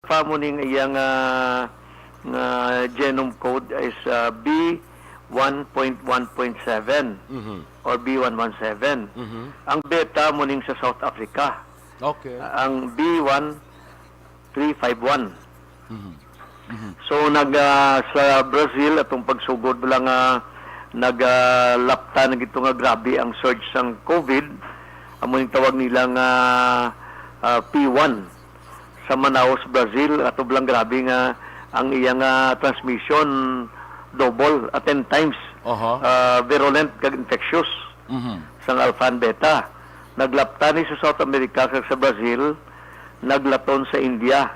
pa mo ning iyang nga genome code is B1.1.7 or B117. Ang beta mo ning sa South Africa. Okay. Ang B1351. So sa Brazil atong pagsugod lang naglapta na gito nga grabe ang surge sang COVID. Amo ning tawag nila nga P1 sa Manaus, Brazil. Ato blang grabe nga ang iyang transmission double at 10 times virulent kag infectious sang alpha and beta. Naglapta ni sa South America kag sa Brazil, naglaton sa India.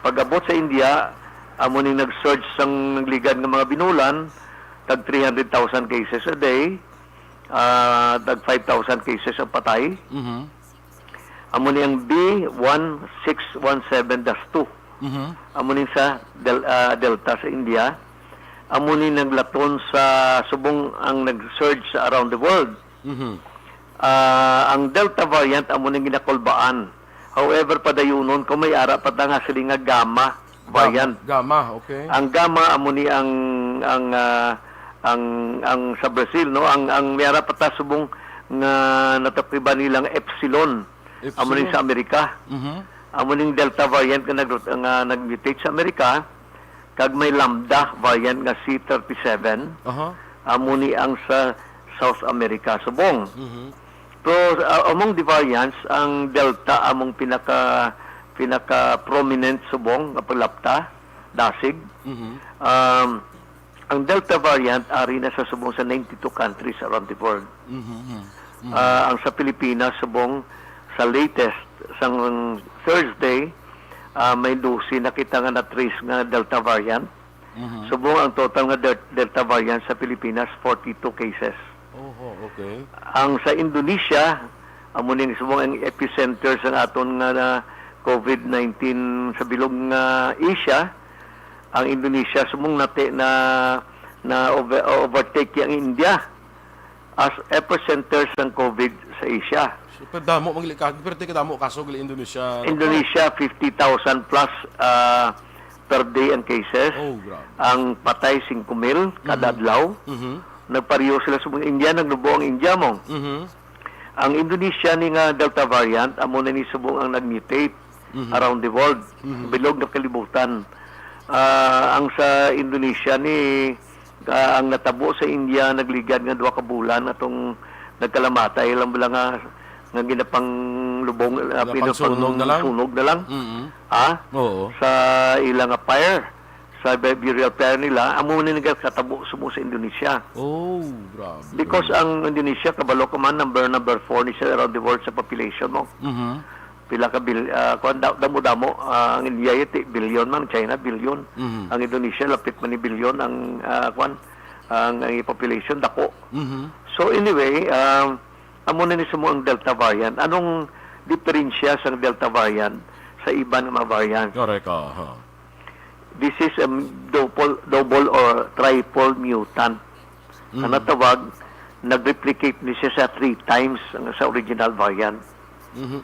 Pag-abot sa India, amo ning nag-surge sang nagligan nga mga binulan, tag 300,000 cases a day, tag 5,000 cases ang patay. Amo ni ang B1617-2. Amo ni sa Delta sa India. Amo ni naglaton sa subong ang nag-surge sa around the world. Ang Delta variant amo ni ginakulbaan. However, padayunon kung may ara pa nga sila nga Gamma variant. Gamma, okay. Ang Gamma amo ni ang sa Brazil, no, ang may ara pa ta subong nga natapiban nilang Epsilon. Amo ni sa Amerika. Amo ning Delta variant nga nag-mutate sa Amerika, kag may Lambda variant nga C37. Amo ni ang sa South America subong. Pero among the variants, ang Delta among pinaka prominent subong nga paglapta, dasig. Ang Delta variant ari na sa subong sa 92 countries around the world. Ang sa Pilipinas subong sa latest sang Thursday, may 12 nakita nga na-trace nga Delta variant. Subong ang total nga Delta variant sa Pilipinas 42 cases. Okay. Ang sa Indonesia, amo ning subong ang epicenter sa aton nga COVID-19 sa bilog nga Asia. Ang Indonesia subong overtake ang India as epicenter sa COVID sa Asia. Super damo maglikag, pero damo kaso gali Indonesia. Indonesia 50,000 plus per day ang cases. Grabe. Ang patay 5,000 kada adlaw. Nagpariyo sila sa mga India, naglubo ang India mo. Ang Indonesia ni nga Delta variant, amo na ni subong ang nag-mutate around the world. Bilog na kalibutan. Ang sa Indonesia ni ang natabo sa India, nagligad nga 2 ka bulan atong nagkalamatay lang bala nga ginapang lubong, sunog na lang. Sa ilang fire. Sa burial prayer nila, amo na nagkatabo sumo sa Indonesia. Grabe. Because ang Indonesia, kabalo ka man, number 4 ni siya around the world sa population mo. Pila ka damo-damo, ang India yun, billion man, China, billion. Ang Indonesia, lapit man ni billion, ang population, dako. So anyway, amo na ni sumo ang Delta variant. Anong diferensya sa Delta variant sa iba ng mga variants? Correct. This is a double or triple mutant. Ang natawag, nag-replicate ni siya sa 3 times sa original variant.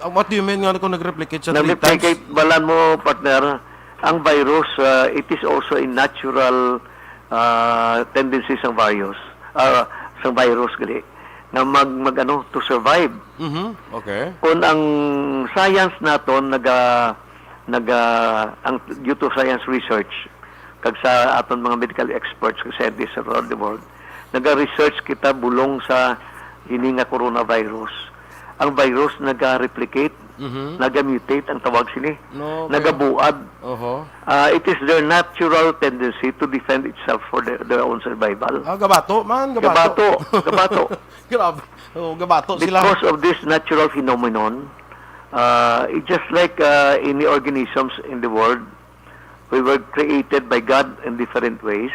What do you mean nga kung nag-replicate sa 3 times? Nag-replicate, balan mo, partner, ang virus, it is also a natural tendency sa virus. Sa virus, gali, na to survive. Okay. Kung ang science naton due to science research kag sa aton mga medical experts kag scientists around the world, naga-research kita bulong sa ini nga coronavirus. Ang virus naga-replicate, naga-mutate ang tawag sini, nagabuad. It is their natural tendency to defend itself for their own survival. Gabato man, gabato. Grabe. Gabato sila. Because of this natural phenomenon, it's just like any organisms in the world, we were created by God in different ways.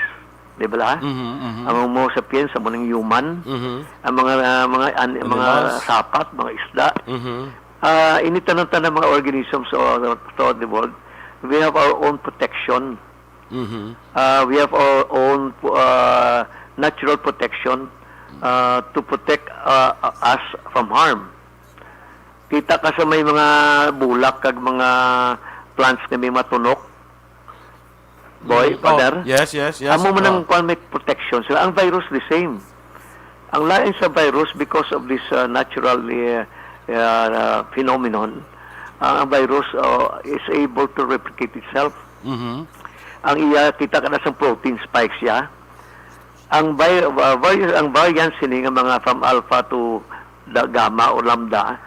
Di ba? Ang Homo sapiens, ang mga human, ang mga sapat, mga isda. Initanong-tanong mga organisms throughout the world, we have our own protection. We have our own natural protection to protect us from harm. Kita ka sa may mga bulak kag mga plants na may matunok. Boy, father. Yes. Amo man ang may protection. So, ang virus the same. Ang lain sa virus because of this natural phenomenon, ang virus is able to replicate itself. Mhm. Ang kita ka na sa protein spikes ya. Ang variants sini nga mga from alpha to gamma o lambda,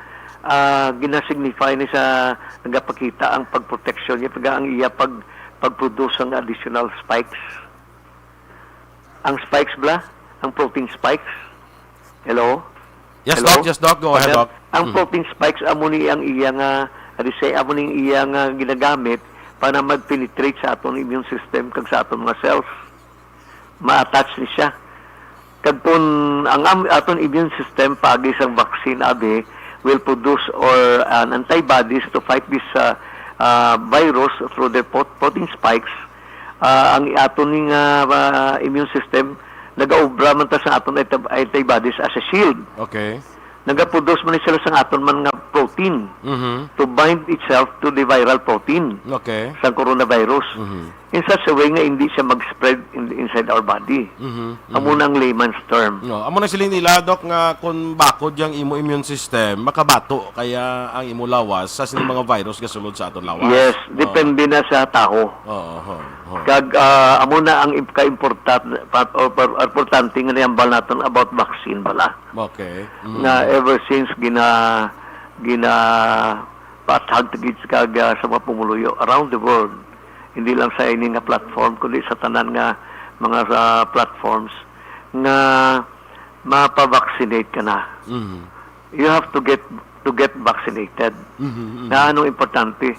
ginasignify ni sa nagapakita ang pagproteksyon niya pag ang pagproduce ng additional spikes. Ang spikes ang protein spikes. Hello? Yes, Hello? Doc. Go ahead, Doc. Ang protein spikes amo ni ang iyang ginagamit para mag-penetrate sa aton immune system kag sa aton mga cells. Ma-attach ni siya. Kag kung ang aton immune system pagi sang vaccine will produce or an antibodies to fight this virus through their protein spikes. Ang aton ning immune system nagaobra man ta sa aton antibodies as a shield. Okay. Nagaproduce man sila sa aton man nga protein Mhm. to bind itself to the viral protein Okay. sa coronavirus. Mhm. In such a way nga hindi siya mag-spread inside our body. Mhm. Amo nang layman's term. No, amo na siling nila, Doc, nga kung bakod yung imo immune system, makabato kaya ang imo lawas sa sining mga virus nga sulod sa aton lawas. Yes, depende na sa tao. Oo. Kag amo na ang importante nga niyambal naton about vaccine bala. Okay. Mhm. Na ever since patag tigid kag sa mga pumuluyo around the world, hindi lang sa ini nga platform kundi sa tanan nga mga platforms nga mapa-vaccinate ka na. Mhm. You have to get vaccinated. Mhm. Na anong importante?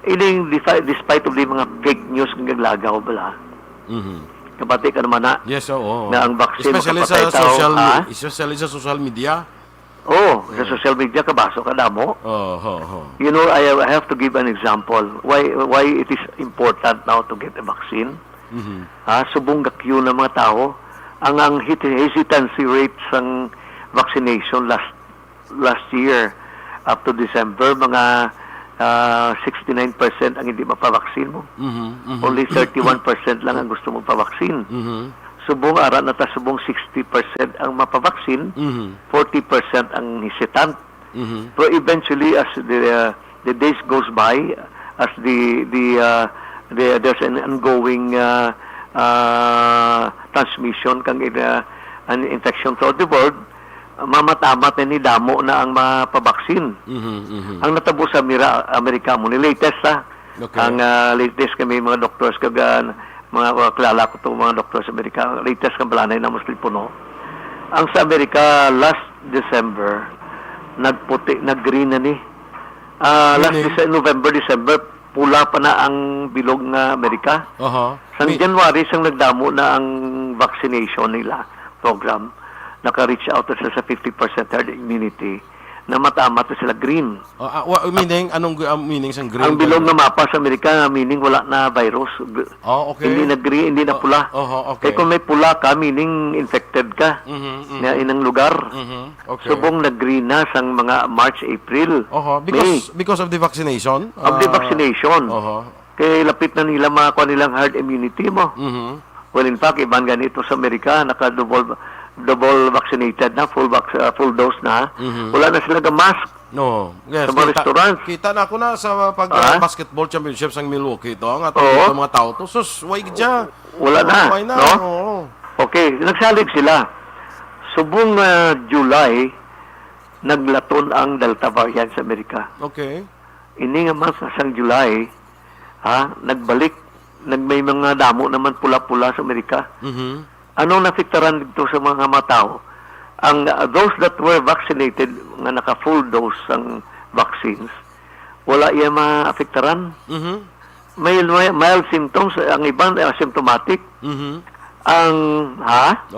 Ining despite of the mga fake news nga naglagaw bala. Mhm. Kapati ka naman na. Yes, oo. Na ang vaccine especially sa makapatay tao, especially sa social media. Sa social media kabaso ka damo. Oh. You know, I have to give an example why it is important now to get a vaccine. Mhm. Subong gakyo ng mga tao ang hesitancy rate sang vaccination last year up to December mga 69% ang hindi mapavaksin mo. Mhm. Only 31% lang ang gusto mo pavaksin. Mhm. Subong ara na ta subong 60% ang mapavaksin, Mhm. 40% ang hesitant. Mhm. So eventually, as the days goes by, as there's an ongoing transmission kang an infection throughout the world, mamatamat na ni damo na ang mapabaksin. Mhm. Ang natabo sa Amerika mo ni latest Okay. ang latest kami mga doctors kag mga kilala ko to mga doctors sa Amerika, latest kang balanay na muslim puno. Ang sa Amerika last nag-green na ni. November, December, pula pa na ang bilog nga Amerika. Aha. Sang January, sang nagdamo na ang vaccination nila program, naka-reach out na sila sa 50% herd immunity, na matama to sila green. Meaning, anong meaning sa green? Ang bilog na mapa sa Amerika, meaning wala na virus. Okay. Hindi na green, hindi na pula. Okay. Kaya kung may pula ka, meaning infected ka na inang lugar. Okay. Subong nag-green na sang mga March, April, May. Because of the vaccination? Of the vaccination. Oho. Kaya lapit na nila makakuha nilang herd immunity mo. Mhm. Well, in fact, iban ganito sa Amerika, double vaccinated na, full dose na. Wala na sila mask. No. Yes. Sa mga restaurants. Kita na ako na sa basketball championships ng Milwaukee to. Ang atong Oo. mga tao to. Sus, why gidya? Wala na, Why na? no? Oo. Okay, nagsalig sila. Subong July, naglaton ang Delta variant sa Amerika. Okay. Ini nga month sang July, nagbalik. May mga damo naman pula-pula sa Amerika. Mhm. Anong nafiktaran dito sa mga tao? Ang those that were vaccinated, nga naka-full dose ng vaccines, wala iya maafektaran. Mhm. May mild symptoms, ang ibang asymptomatic. Mhm.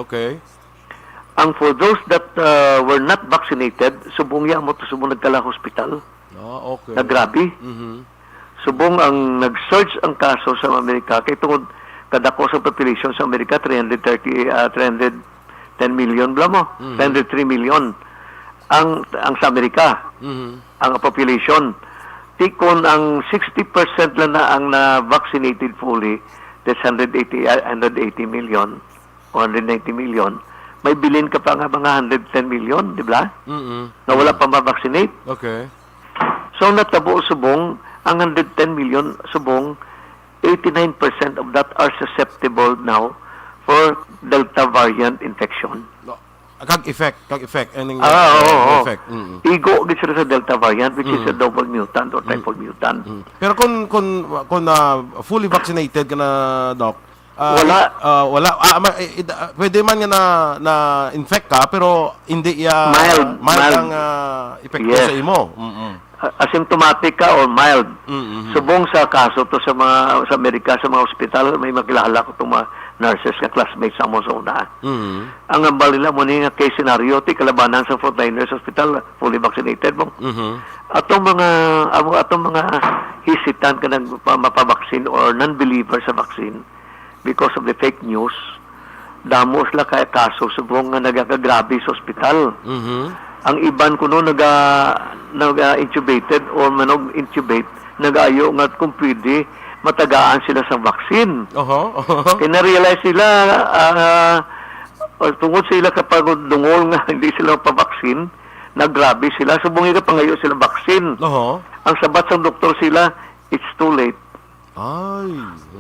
Okay. Ang for those that were not vaccinated, subong ya mo to subong nagkala hospital. Okay. Nagrabi. Mhm. Subong ang nag-surge ang kaso sa Amerika kay tungod kadako sa population sa Amerika 310 million bla mo. 303 million ang sa Amerika. Mhm. Ang population tikon ang 60% lang na ang na-vaccinated fully, that's 180 million o 190 million, may bilin ka pa nga mga 110 million, di ba? Na wala pa ma-vaccinate. Okay. So natabo subong, ang 110 million subong, 89% of that are susceptible now for Delta variant infection. No. Kag effect. Aning Oo. effect. Igo gid sila sa Delta variant, which is a double mutant or triple mutant. Pero kung fully vaccinated ka na, Doc, Wala. pwede man nga na infect ka pero hindi Mild. ang epekto Yes. sa imo. Asymptomatic ka or mild. Mm-hmm. Subong sa kaso to sa Amerika, sa mga ospital, may magkilala ko itong mga nurses ka classmates sa mo sa una. Ang ambal nila mo nga case scenario, ti kalabanan sa frontliners hospital, fully vaccinated mo. Atong mga hesitant ka nang mapabaksin or non-believer sa vaccine because of the fake news, damo sila kaya kaso subong nga nagakagrabe sa ospital. Ang iban ko no naga-intubated or manog-intubate, nag-ayo nga kung pwede matagaan sila sa vaccine. Kina-realize sila tungod sila kapag dungol nga hindi sila mapabaksin, naggrabe sila, subong ka pangayo sila vaccine. Ang sabat sa doktor sila, it's too late. Ay.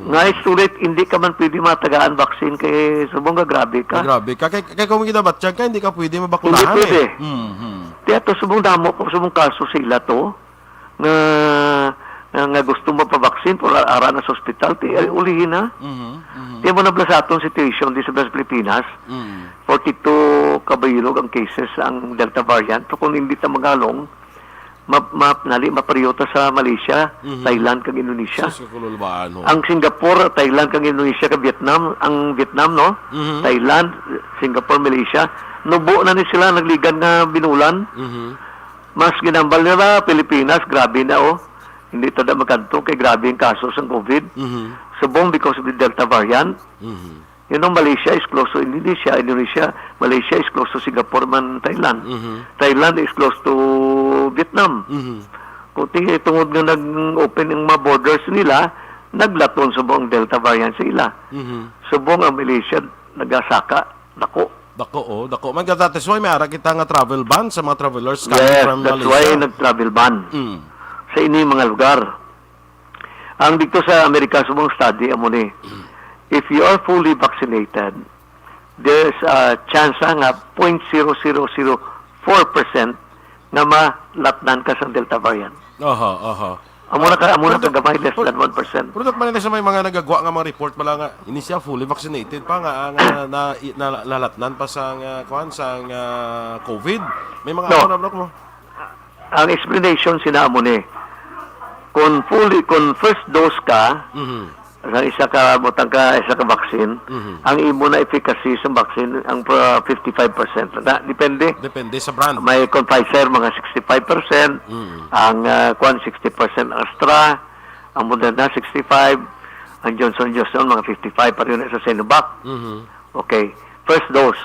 Nga it's too late, hindi ka man pwede matagaan vaccine kay subong ka grabe ka. Grabe ka. Kaya kung kita ka, hindi ka pwede Hindi mabakunahan pwede. Kaya to subong damo ko, subong kaso sila to, nga gusto mo pa-vaccine para ara na sa ospital, ulihin na. Kaya mo na sa atong situation di sa Pilipinas, 42 kabayilog ang cases ang Delta variant. So kung hindi ta magalong, mapariyota sa Malaysia, Thailand kag Indonesia. Ang Singapore, Thailand kag Indonesia kag Vietnam, ang Vietnam no, Thailand, Singapore, Malaysia, nubo na ni sila nagligan nga binulan. Mas ginambal nila Pilipinas, grabe na oh. Hindi tada magkanto kay grabe ang kaso sa COVID. Subong because of the Delta variant. You know, Malaysia is close to Indonesia, Malaysia is close to Singapore man Thailand. Thailand is close to Vietnam. Kung tungod nga nag-open ang mga borders nila, naglaton subong Delta variant sa ila. Subong ang Malaysia nagasaka, dako. Dako. That's why may ara kita nga travel ban sa mga travelers coming Yes, from that's Malaysia. why nag-travel ban sa ini mga lugar. Ang dito sa Amerika, subong study, amo ni, if you are fully vaccinated, there's a chance nga 0.0004% na malatnan ka sa Delta variant. Amo na ka gamay, less than 1%. Pero man sa may mga nagagawa nga mga report pala nga ini siya fully vaccinated pa nga nalatnan pa sa COVID. May mga No. block mo. Ang explanation sinamo ni, kung first dose ka, isa ka vaccine, ang imo na efficacy sa vaccine ang 55%. Depende sa brand. may kung Pfizer mga 65%, ang 60% Astra, ang Moderna 65%, ang Johnson mga 55% pa rin sa Sinovac. Okay, first dose.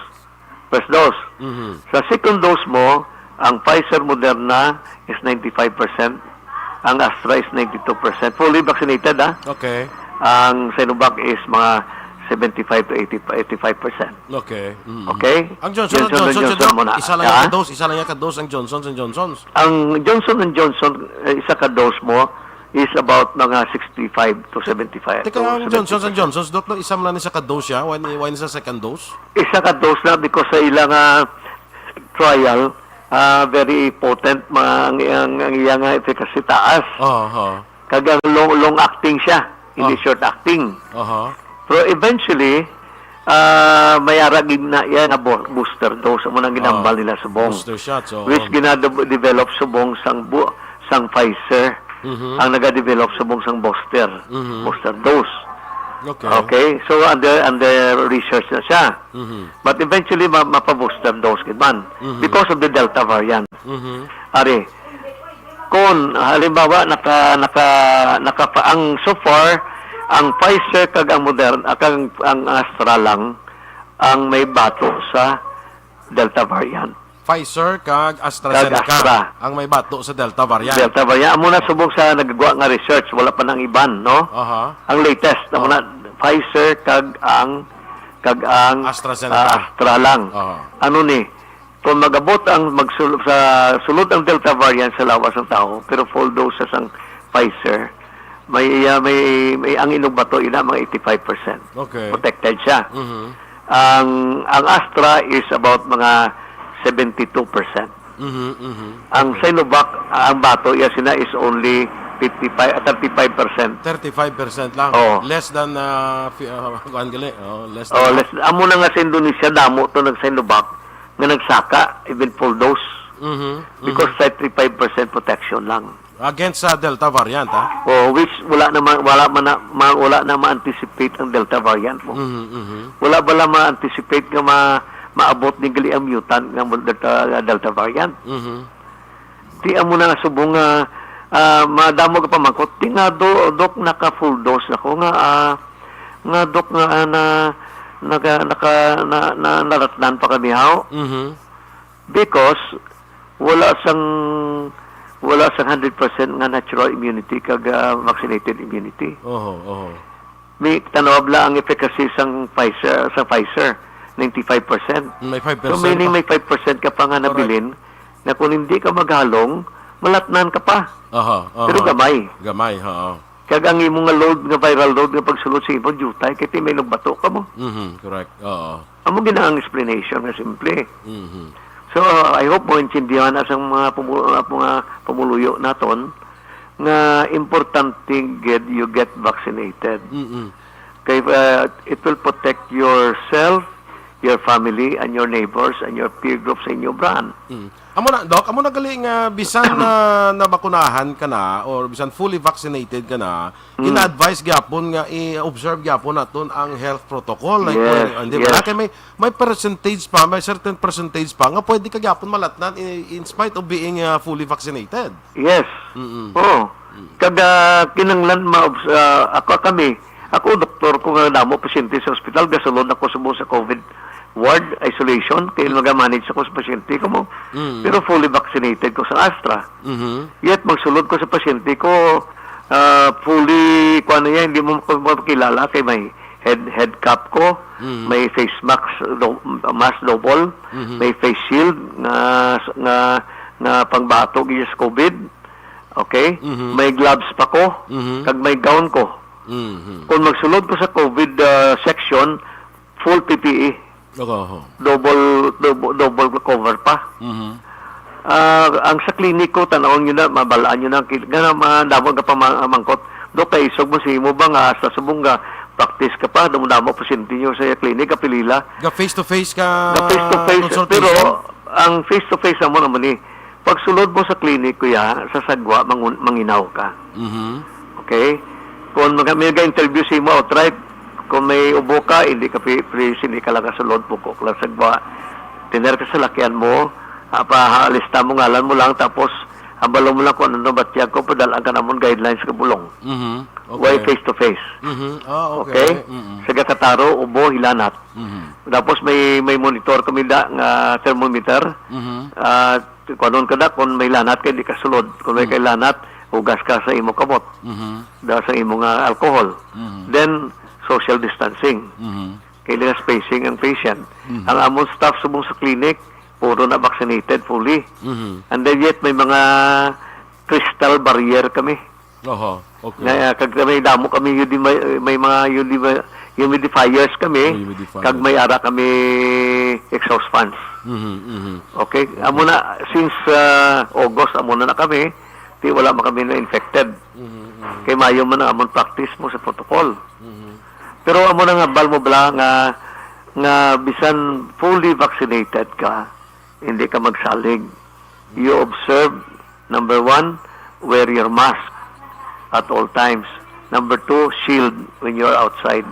Sa second dose mo, ang Pfizer Moderna is 95%, ang Astra is 92%. Fully vaccinated Okay. Ang Sinovac is mga 75 to 85%. Okay. Okay? Ang Johnson muna. isa lang yung ka-dose ang Johnson & Johnson's. Ang Johnson & Johnson, isa ka-dose mo is about mga 65 to 75. Teka, ang Johnson & Johnson's, Doc, isa lang ni sa ka-dose siya? Why sa second dose? Isa ka-dose na because sa ilang trial, very potent ang iyang efficacy taas. Kagang long acting siya, hindi short acting. Pero eventually, may aragig na yan na booster dose mo nang ginambal nila sa bong. Booster shots. Which gina-develop sa bong sang Pfizer. Ang naga-develop sa bong sang booster dose. Okay, so under research na siya. But eventually mapa-booster dose man because of the Delta variant. Ari, kung halimbawa ang so far ang Pfizer kag ang Moderna kag ang Astra lang ang may bato sa Delta variant. Pfizer kag AstraZeneca Kag Astra. ang may bato sa Delta variant. Delta variant. Amo na subong sa nagagawa nga research, wala pa nang iban, no? Aha. Ang latest, amo na Pfizer kag ang AstraZeneca. Astra lang. Aha. Ano ni? Kung magabot ang magsulod sa sulod ang Delta variant sa lawas ng tao, pero full doses ang Pfizer, may ang inog bato ina mga 85%. Okay. Protected siya. Mhm. Ang Astra is about mga 72%. Mhm. Mhm. Ang Sinovac, ang bato iya sina is only 35% 35% lang. Oo. Less than kuan gali. Less than. amo na nga sa Indonesia damo to nag Sinovac nga nagsaka even full dose Mhm. because 35% protection lang. Against sa Delta variant, ha? Which wala na ma-anticipate ang Delta variant mo. Mhm. Mhm. Wala bala ma-anticipate nga maabot ni gali ang mutant nga Delta variant. Mhm. Di amo na nga subong nga madamo ka pa mangkot. Di nga dok naka full dose ako nga dok nga naratnan pa kami haw Mhm. because wala sang 100% nga natural immunity kag vaccinated immunity. Oho. May tanawab la ang efficacy sang Pfizer 95%. May 5%. So meaning may 5% ka pa nga nabilin na kung hindi ka maghalong, malatnan ka pa. Aha. Pero gamay. Gamay, ha. Kag ang imong nga load nga viral load nga pagsulod sa imong jutay kay may nagbato ka mo. Mhm. Correct. Oo. Amo gina ang explanation nga simple. Mhm. So I hope mo intindihan as ang mga pumuluyo naton nga importante you get vaccinated. Mhm. Kay it will protect yourself, your family, and your neighbors, and your peer group sa inyong brand. Amo na, Doc, amo na galing bisan na nabakunahan ka na or bisan fully vaccinated ka na, ina-advise gyapon nga i-observe gyapon naton ang health protocol. Like, Yes, di ba? yes. Kaya may percentage pa, may certain percentage pa nga pwede ka gyapon malatnan in spite of being fully vaccinated. Yes. Oo. Kada kinanglan ako doktor ko nga damo pasyente sa ospital gasulod ako subo sa COVID ward isolation kay maga-manage ako sa pasyente ko mo. Pero fully vaccinated ko sa Astra. Mhm. Yet magsulod ko sa pasyente ko fully kuno yan hindi mo makilala kay may head cap ko, may face mask double, may face shield nga pangbato sa COVID. Okay? May gloves pa ko, kag may gown ko. Mhm. Kung magsulod ko sa COVID section, full PPE, Oho. double cover pa. Mhm. Ang sa klinik ko, tanawon nyo na, mabalaan nyo na, nga damang ka pa mangkot. Dok, kay isog mo si mo ba nga, sa subong nga, practice ka pa, damang pasyente nyo sa klinik, kapilila. Ga face-to-face ka Face-to-face, consultation? pero ang face-to-face naman ni, pag sulod mo sa klinik, kuya, sa sagwa, manginaw ka. Mhm. Okay? Kung may interview si mo, outright, kung may ubo ka, hindi ka hindi ka lang kasulod, bukok lang sagwa. Tiner ka sa lakyan mo, lista mo ngalan mo lang, tapos habalo mo lang kung ano batiyag ko, padalaan ka namon guidelines ka bulong. Mhm. Why face-to-face? Mhm. Okay? Okay. Mhm. Sa kataro, ubo, hilanat. Mhm. Tapos may monitor kami nga thermometer. Mhm. Kung kada kung may lanat ka, di ka sulod. Kung may kay lanat, ugas ka sa imo kamot. Mhm. Sa imo nga alcohol. Mhm. Then, social distancing. Mhm. Kailangan spacing ang patient. Ang among staff subong sa clinic, puro na vaccinated fully. Mhm. And then yet, may mga crystal barrier kami. Oho. Okay. Kag may damo kami, may mga humidifiers kami, Humidifier. kag may ara kami exhaust fans. Mhm. Mhm. Okay? Amo na, since August, amo na kami, di wala man kami na-infected. Kay mayo man ang amon practice mo sa protocol. Pero amo na nga, bal mo bala nga bisan fully vaccinated ka, hindi ka magsalig. You observe, number 1, wear your mask at all times. Number 2, shield when you're outside.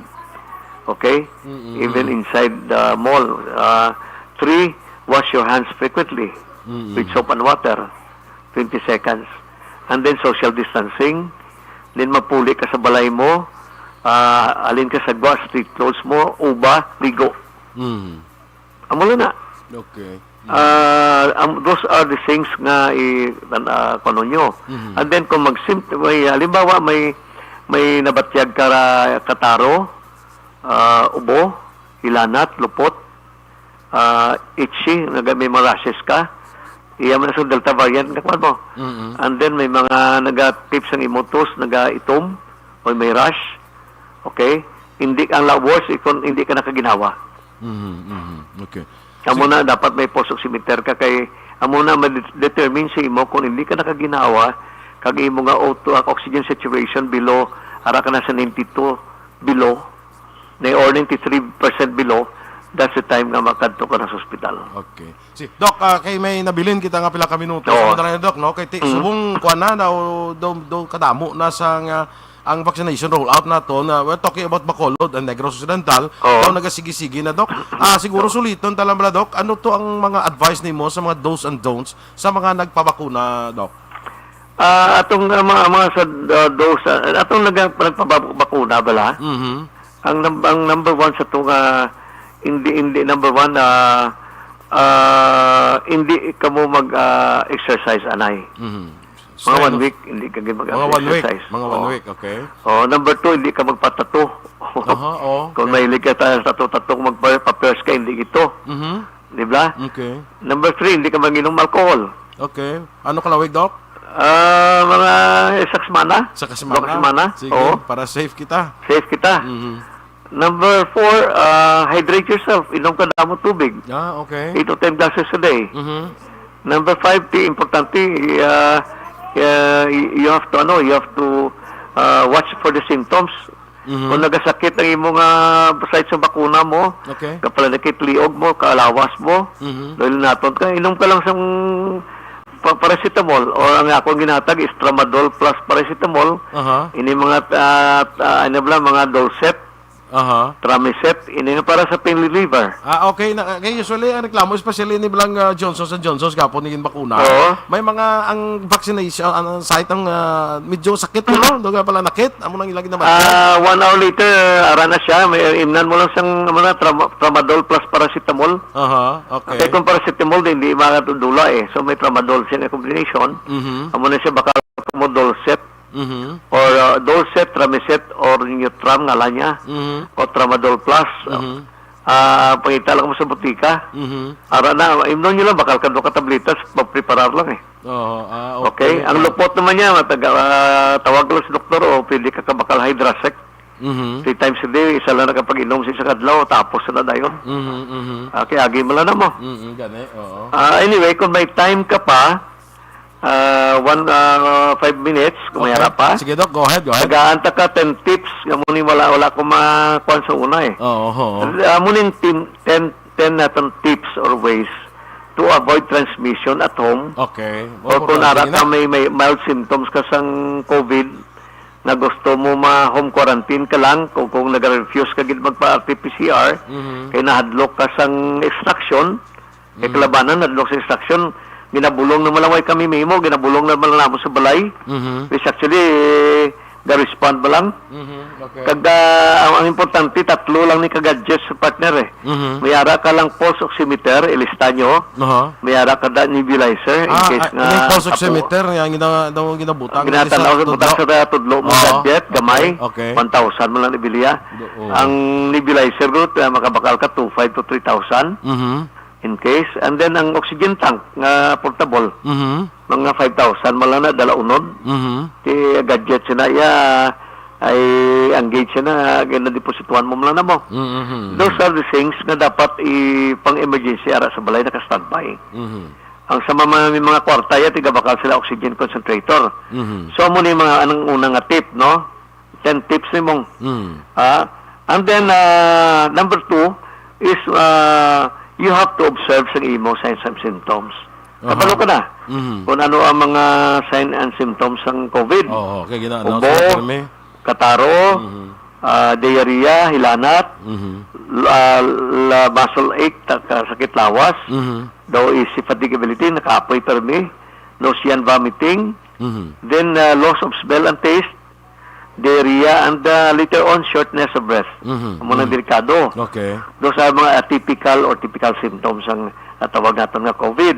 Okay? Even inside the mall. 3, wash your hands frequently with soap and water. 20 seconds. And then social distancing. Then mapuli ka sa balay mo. Alin ka sa street clothes mo, uba, ligo. Mhm. Amo na. Okay. Those are the things nga kuno nyo. And then kung halimbawa may nabatyag kataro, ubo, hilanat, lupot, itchy, may mga rashes ka, iyaman na sa Delta variant, nakuha mo. And then may mga nag-tips ang imutos, nag-itom, o may rash, okay? Hindi ang worst, hindi ka nakaginawa. Okay. Amo na dapat may pulse oximeter ka kay amo na ma-determine sa imo kung hindi ka nakaginawa kag imo nga oxygen saturation below ara ka na sa 92 below or 93% below, that's the time nga makadto ka na sa ospital. Okay. Doc, kay may nabilin kita nga pila ka minuto. Oo. Doc, no? Kay subong kuan na do kadamo na sa nga ang vaccination rollout na to, na we're talking about Bacolod and Negros Occidental, daw nagasigi-sigi na, Doc. Siguro suliton talang bala, Doc, ano to ang mga advice nimo sa mga do's and don'ts sa mga nagpabakuna, Doc? Atong mga sa dose, atong nagpabakuna bala, ang number one sa itong, hindi number one, hindi ka mo mag-exercise, anay. Mga 1 week, hindi ka mag-exercise. Mga 1 week, okay. Number 2, hindi ka magpatato. Kung mahilig ka sa tato-tato, magpa-pierce ka, hindi ito. Di ba? Okay. Number 3, hindi ka mag-inom alcohol. Okay. Ano kalawig, Doc? Mga isang semana. Sa kasemana? Sige, para safe kita. Safe kita. Number 4, hydrate yourself. Inom ka damo tubig. Okay. 8 to 10 glasses a day. Number 5, importante, you have to watch for the symptoms. Kung nagasakit ang imong site sa bakuna mo, kapalanakit liog mo, kaalawas mo, dahil naton ka, inom ka lang sa paracetamol, o ang akong ginatag is tramadol plus paracetamol. Ini mga mga Dolcet, Tramicet, ini nga para sa pain reliever. Okay. Usually, ang reklamo, especially ni Blang Johnson & Johnson's kapon naging bakuna. May mga, ang vaccination, site ang medyo sakit mo, no? Doon pala nakit. Amo nang ilagin naman. 1 hour later, ara na siya. May imnan mo lang siyang tramadol plus paracetamol. Okay. Kaya kung paracetamol, hindi makatudula eh. So, may tramadol siya na combination. Amo na siya baka mo Dolcet. Or Dolcet, Tramicet, or Neutram, ngala niya. O Tramadol Plus. Pangita lang mo sa butika. Ara na, imnon nyo lang, bakal ka doon katablitas, magpreparar lang eh. Okay? Ang lupot naman niya, tawag lang sa doktor, o pwede ka bakal Hydrasec. 3 times a day, isa lang nakapag-inom sa isang adlaw, tapos na dayon. Okay, agi mo lang na mo. Gani, anyway, kung may time ka pa, 5 minutes, kung may harap pa. Sige, Doc, go ahead. Nag-aanta ka 10 tips. Muni wala ko makuha sa una eh. Munin 10 natin tips or ways to avoid transmission at home. Okay. Or kung nara ka may mild symptoms ka sang COVID, na gusto mo home quarantine ka lang, kung nag-refuse ka magpa-RT-PCR, kaya nahadlok ka sang extraction, kaya kalabanan, nahadlok sa extraction, ginabulong na malaway kami memo, ginabulong na malamo sa balay. Which actually, ga-respond ba lang? Ang importante, 3 lang ni kagadget sa partner eh. Mayara ka lang pulse oximeter, ilista nyo. Mayara ka da nebulizer, in case nga... Yung pulse oximeter, yung ginabutang. Ginatanaw sa butang sa tudlo mo gadget, gamay, 1,000 mo lang ibiliya. Ang nebulizer route, makabakal ka 2,500 to 3,000. In case, and then ang oxygen tank nga portable, mga 5,000 malang na dala unod. Ti gadget siya na ay engage siya na gina-deposituan mo lang na mo. Those are the things na dapat pang emergency ara sa balay naka-standby. Ang sa mga kwarta ya tiga bakal sila oxygen concentrator. So mo ni mga anong unang nga tip, no? 10 tips ni mong. And then number 2 is you have to observe sa imo signs and symptoms. Kapalo ka na. Kung ano ang mga signs and symptoms ng COVID. Ubo, kataro, diarrhea, hilanat, muscle ache, sakit lawas, daw is fatigability, nakaapoy permi, nausea and vomiting, then loss of smell and taste, diarrhea, and later on, shortness of breath. Amo nang delikado. Okay. Doon sa mga atypical or typical symptoms ang tawag natin nga COVID.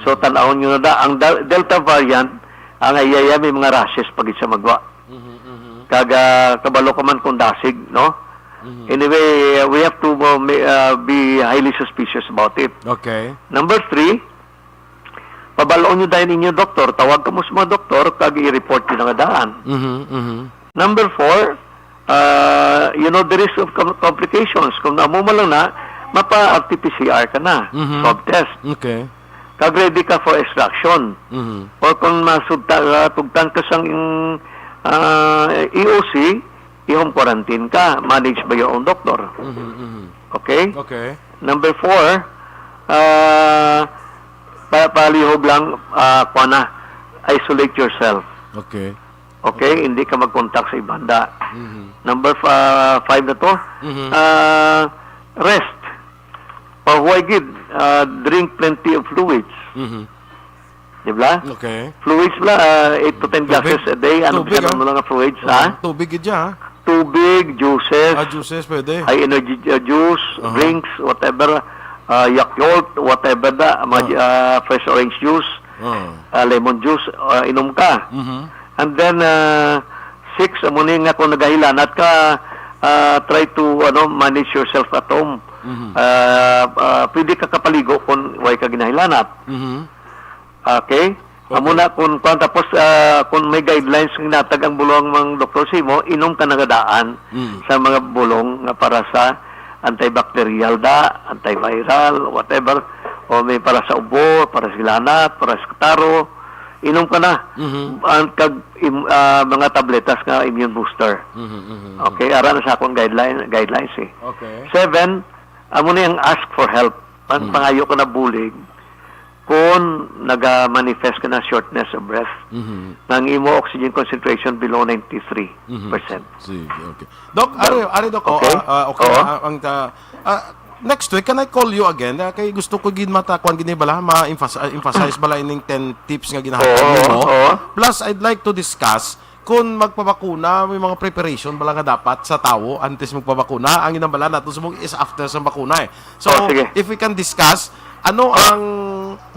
So, tanawon nyo na ang Delta variant, ang ayaya may mga rashes pag isa magwa. Kaga kabalo ka man kung dasig, no? Anyway, we have to be highly suspicious about it. Okay. Number 3, pabaloon nyo dahil ninyo doktor, tawag ka mo sa mga doktor, kag i-report yun ang daan. Number 4, the risk of complications. Kung amo mo lang na, mapa-RT-PCR ka na, swab test. Okay. Kag ready ka for extraction. Or kung tugtan ka sang EOC, i-home quarantine ka, managed by your own doctor. Okay? Okay. Number 4, palihog lang, isolate yourself. Okay. Okay? Hindi ka mag-contact sa ibanda. Number 5 na to, rest. Pahuwagid, drink plenty of fluids. Diba? Okay. Fluids ba, 8 to 10 glasses a day. Ano Tubig, mo lang ang fluids, ha? Tubig idya, ha? Tubig, juices, Juices, pwede. high energy juice, drinks, whatever, Yakult, whatever da, fresh orange juice, lemon juice, inom ka. And then, 6, muna nga kung nagahilanat ka, try to manage yourself at home. Pwede ka kapaligo kung way ka ginahilanat. Okay? Muna kung tapos kung may guidelines ng natag ang bulong ng doktor mo, inom ka nagadaan sa mga bulong nga para sa antibacterial antiviral, whatever, o may para sa ubo, para sa hilanat, para sa kataro, inom ka na. Ang mga tabletas nga immune booster. Okay, ara na sa akong guidelines eh. Okay. 7, amo na yung ask for help. Pangayo ka na bulig kung naga-manifest ka na shortness of breath, nang imo oxygen concentration below 93%. Sige, okay. Doc, ari Doc, Okay. Next week, can I call you again? Kay gusto ko gid matakuan gini bala, ma-emphasize bala ining 10 tips nga ginahatag mo. Plus, I'd like to discuss kung magpabakuna, may mga preparation bala nga dapat sa tao antes magpabakuna. Ang inang bala nato sumog is after sa bakuna eh. So, sige. if we can discuss, ano ang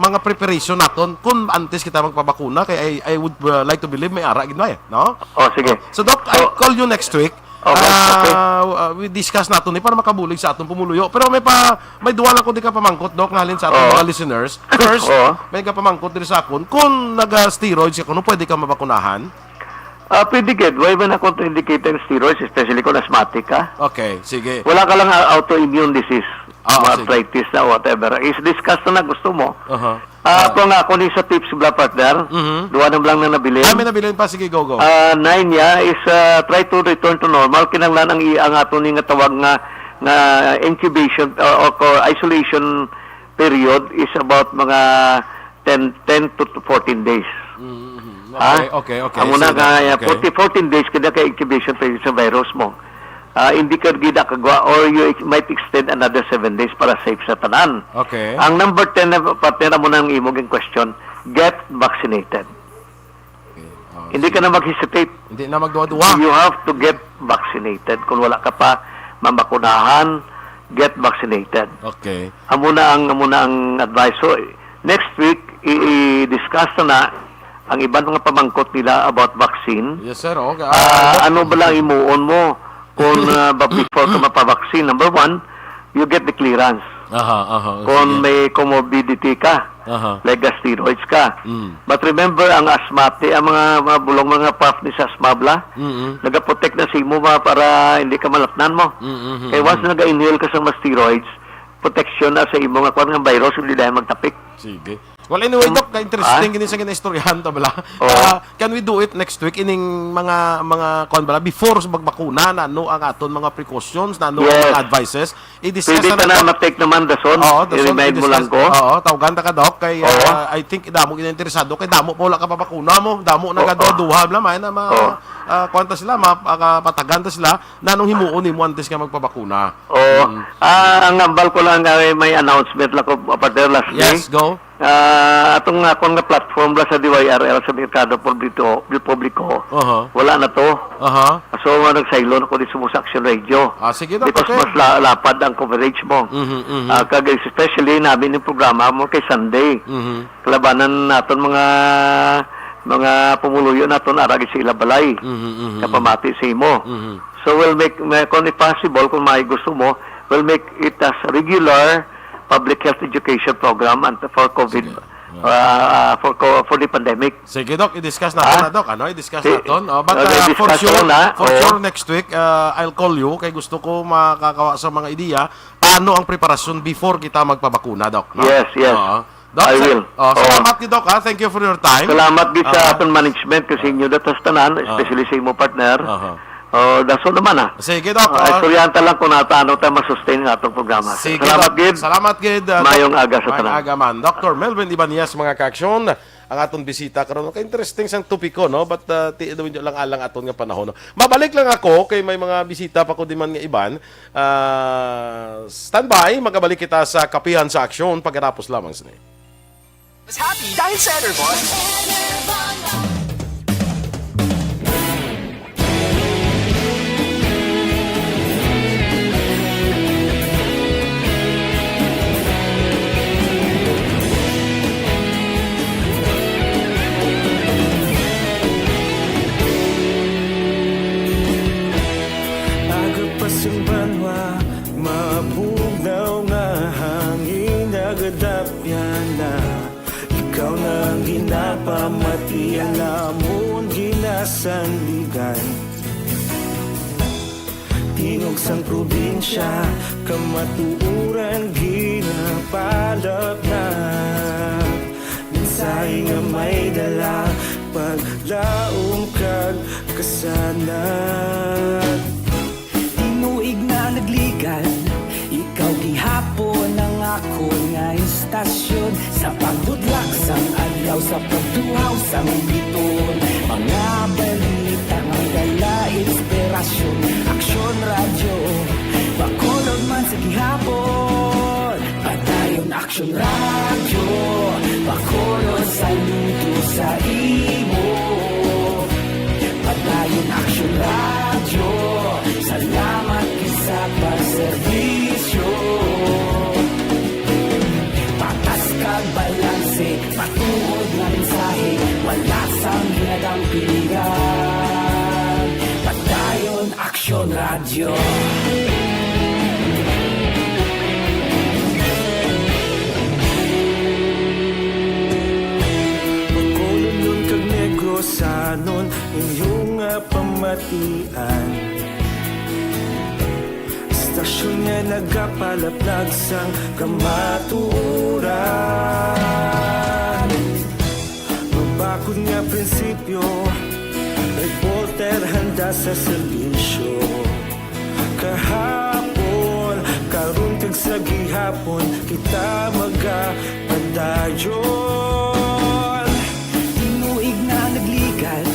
mga preparation naton kung antes kita magpabakuna, kay I would like to believe may ara gid na eh, no? Sige. So, Doc, I'll call you next week. Okay. We discuss nato ni para makabulig sa atong pumuluyo. Pero may duwa lang ko di ka pamangkot, Doc, nalin sa atong mga listeners. First, may ka pamangkot diri sa akon kung naga-steroids ka, kung pwede ka mabakunahan. Pwede gid. Why ba na contraindicated steroids, especially kung asthmatic ka? Okay, sige. Wala ka lang autoimmune disease. Sige. Arthritis na whatever. Is discuss na gusto mo. Uh-huh. Nga ako ni sa tips bla partner. Duwa na lang na nabili. May nabilin pa, sige, go. 9 niya is try to return to normal. Kinanglan ang ato ni nga tawag nga incubation or isolation period is about mga 10 to 14 days. Okay. Amo na So, nga 14 days kada ka incubation period sa virus mo. Hindi ka gida kagwa or you might extend another 7 days para safe sa tanan. Okay. Ang number 10 na partner mo nang imong question, get vaccinated. Hindi ka na mag-hesitate. Hindi na magduwa-duwa. You have to get vaccinated. Kung wala ka pa mabakunahan, get vaccinated. Okay. Amo na ang advice. So, next week, i-discuss na ang ibang mga pamangkot nila about vaccine. Yes, sir. Okay. Ano ba lang imuon mo kung before ka mapavaksin? Number 1, you get the clearance. Kung may comorbidity ka, like steroids ka. But remember, ang asthmatic, ang mga bulong mga puff ni sa asmabla, nagaprotect na si mo para hindi ka malatnan mo. Kaya once naga-inhale ka sa mga steroids, protection na sa imo nga kung ng virus, hindi dahil magtapik. Sige. Well, anyway, Doc, interesting gini sa gina-istoryahan ta bala. Can we do it next week ining mga kon bala before sa magbakuna na ano ang aton mga precautions na ano ang mga advices i-discuss Pwede ka na ma-take naman dason. I-remind mo lang ko. Tawagan ta ka, Doc, kay I think damo gina interesado kay damo pa wala ka papakuna mo, damo nagaduha bala may na kwanta sila mapatagan ta sila nanong himuon nimo antes ka magpabakuna. Ang ambal ko lang may announcement lang ko partner last day. Yes, go. atong akong nga platform sa DYRL sa Merkado Publiko, wala na to. So, nagsaylon ako di sa Action Radio. Sige Doc, Because okay. mas lapad ang coverage mo. Kag especially namin yung programa mo kay Sunday. Kalabanan naton mga pumuluyo naton aragi sa ilabalay. Kapamati sa imo. So we'll make kung if possible, kung may gusto mo, we'll make it as regular public health education program and for COVID for the pandemic. Sige Doc, i-discuss natin na Doc. I-discuss natin. But for i-discuss sure, lang na. sure next week, I'll call you kay gusto ko makakawa sa mga ideya paano ang preparasyon before kita magpabakuna, Doc. No? Yes. Doc, I will. Salamat ni Doc, ha. Thank you for your time. Salamat din sa aton management kasi inyo datas tanan, especially sa imo partner. Daso naman Sige Doc. Istoryanta lang kung naano tayo masustain ng atong programa. Sige, Salamat, Doc. Gid. Salamat, Gid. Mayong aga sa Mayong tanan. aga man. Dr. Melvin Ibanez, mga kaaksyon, ang aton bisita karon. Ka-interesting sang topiko, no? But tiidawin nyo lang alang aton nga panahon. No? Mabalik lang ako kay may mga bisita pa ko di man nga iban. Standby, magabalik kita sa Kapihan sa Aksyon pagkatapos lamang sini. Was happy dahil sa Enervon. Agapasumbanwa, mapugnaw nga hangin nagadapyan na. Ikaw nang ginapamatian namon ginasandigan. Tingog sang probinsya, kamatuuran ginapalap na. Minsay nga may dala, paglaom kag kasanan. Tinuig na nagligan, ikaw gihapon ang ako nga istasyon. Sa pagbudlak sang adlaw, sa pagduhaw sang biton. Mga balita nga dala inspirasyon. Aksyon radyo, bakolog man sa gihapon. Padayon Aksyon radyo, bakolog sa luto sa imo. Padayon Aksyon radyo, salamat sa pagserbisyo. Patas kag balanse, matuod na mensahe, wala sang ginadampiligan. Padayon Aksyon radyo. Bakolon kag Negrosanon, inyong pamatian. Istasyon nga nagapalaplag sang kamaturan. Mabakod nga prinsipyo, reporter handa sa serbisyo. Kahapon, karon kag sa gihapon, kita magapadayon. Tinuig na nagligan,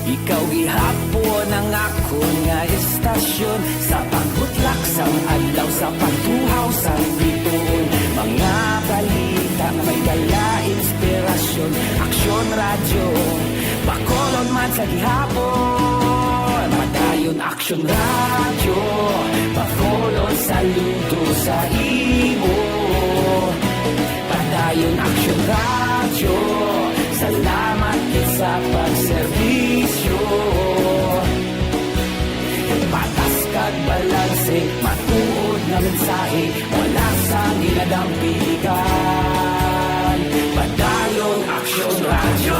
ikaw gihapon ang ako nga istasyon. Sa pagbutlak sang adlaw, sa pagtuhaw sang biton. Mga balita nga may dala inspirasyon. Aksyon radyo, bakolon man sa gihapon. Padayon Aksyon radyo, bakolon saludo sa imo. Padayon Aksyon radyo, salamat sa pagserbisyo. Patas kag balanse, matuod na mensahe, wala sang ginadampiligan. Padayon Aksyon radyo.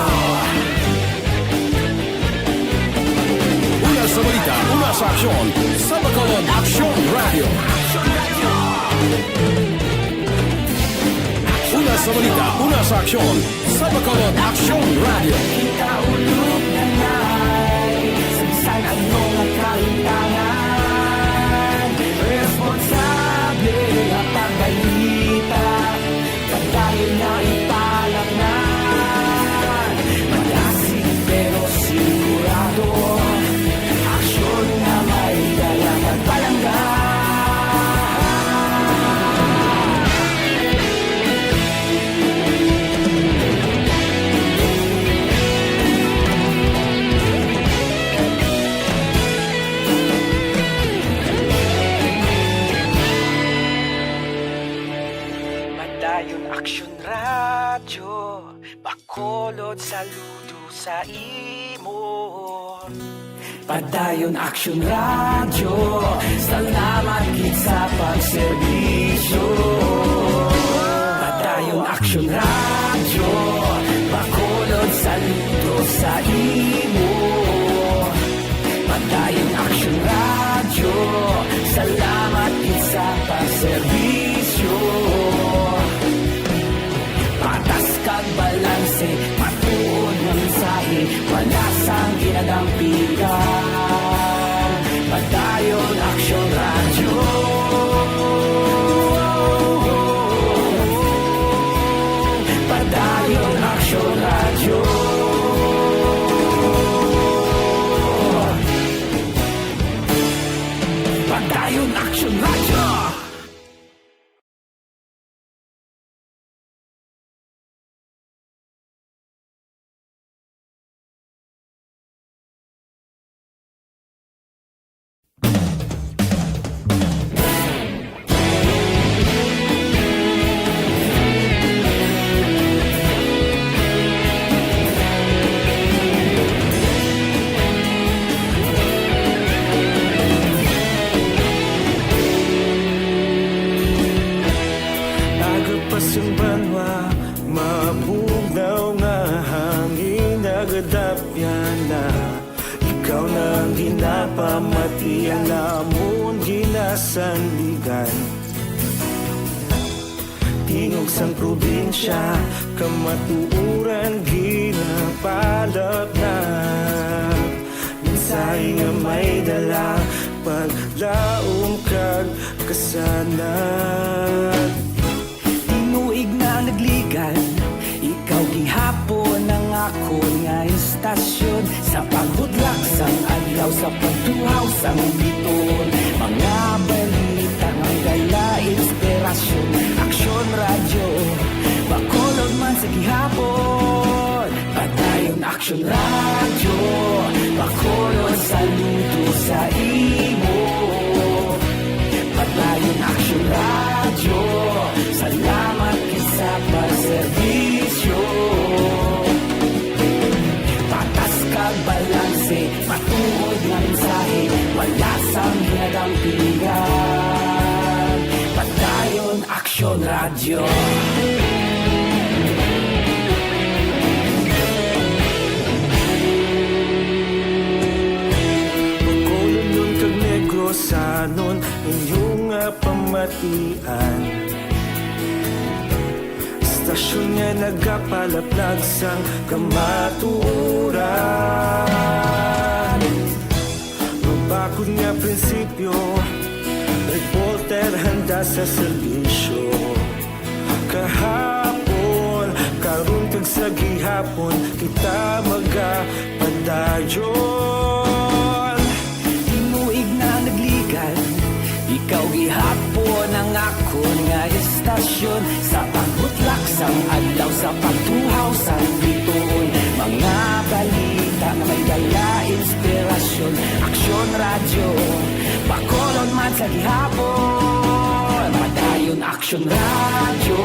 Una sa balita, una sa aksyon, sa Bacolod Aksyon Radio. Una sa balita, una sa aksyon, sa Bacolod Aksyon Radio. Kita ulog na na'y sabisan ang mga kalintangan. Responsable ang pagbalita, pagdayon na ipalak na. Malasig pero sigurado, aksyon na may dalang pagpalangga. Bacolod, saludo sa imo. Padayon Action Radio, salamat gid sa pagserbisyo. Padayon Action Radio, Bacolod, saludo sa imo. Padayon Action Radio, salamat gid sa pagserbisyo. Patas kag balanse, matuod ng mensahe, wala sang ginadampigan. Padayon Action Radio. Padayon Action Radio. Padayon Action Radio. Agapasang banwa, mabugnaw nga hangin nagadapyan na. Ikaw na ang ginapamatian namon ginasandigan. Tingog sang probinsya, kamatuuran ginapalap na. Minsay nga may dala, paglaom kag kasanan. Tinuig na nagligan, ikaw gihapon ang ako nga istasyon. Sa pagbudlak sang adlaw, sa pagtuhaw sang biton. Mga balita nga dala inspirasyon. Action Radio, Bacolod man sa gihapon. Padayon Action Radio, Bacolod, saludo sa imo. Padayon Action Radio, salamat sa pagserbisyo. Patas kag balanse, matuod nga mensahe, wala sang ginadampigan. Padayon Action Radio. Bacolod nun kag Negros sanon inyong nga pamatian. Istasyon nga nagapalaplag sang kamatuuran. Mabakod nga prinsipyo, reporter handa sa serbisyo. Kahapon, karon kag sa gihapon, kita magapadayon. Tinuig na nagligan, ikaw gihapon ang ako nga istasyon. Sa pagbutlak sang adlaw, sa pagtuhaw sang biton. Mga balita na may dala inspirasyon. Action Radio, Bacolod man sa gihapon. Padayon Action Radio,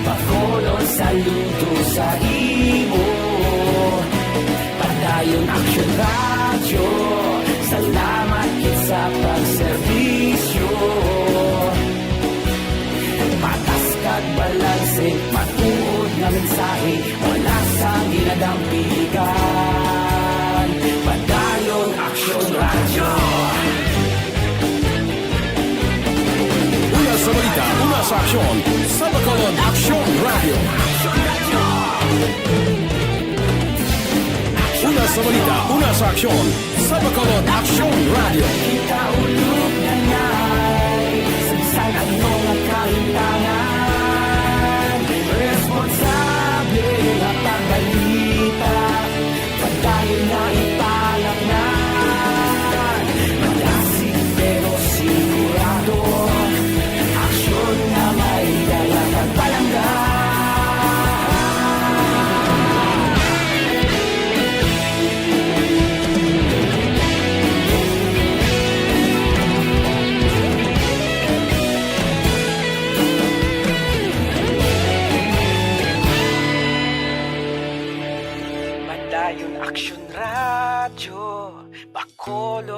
Bacolod, saludo sa imo. Padayon Action Radio, salamat gid sa pagserbisyo. Patas kag balanse, matuod nga mensahe, wala sang ginadampigan. Padayon Action Radio. Una sa balita, una sa aksyon, sa Bacolod Action Radio. Una sa balita, una sa aksyon, sa Bacolod Action Radio. Kita ulog na na'y Samsan ano nga kahintangan. Responsable na pagbalita, padayon na ipalak na. Malasig pero sigurado, aksyon na may dala at palangga.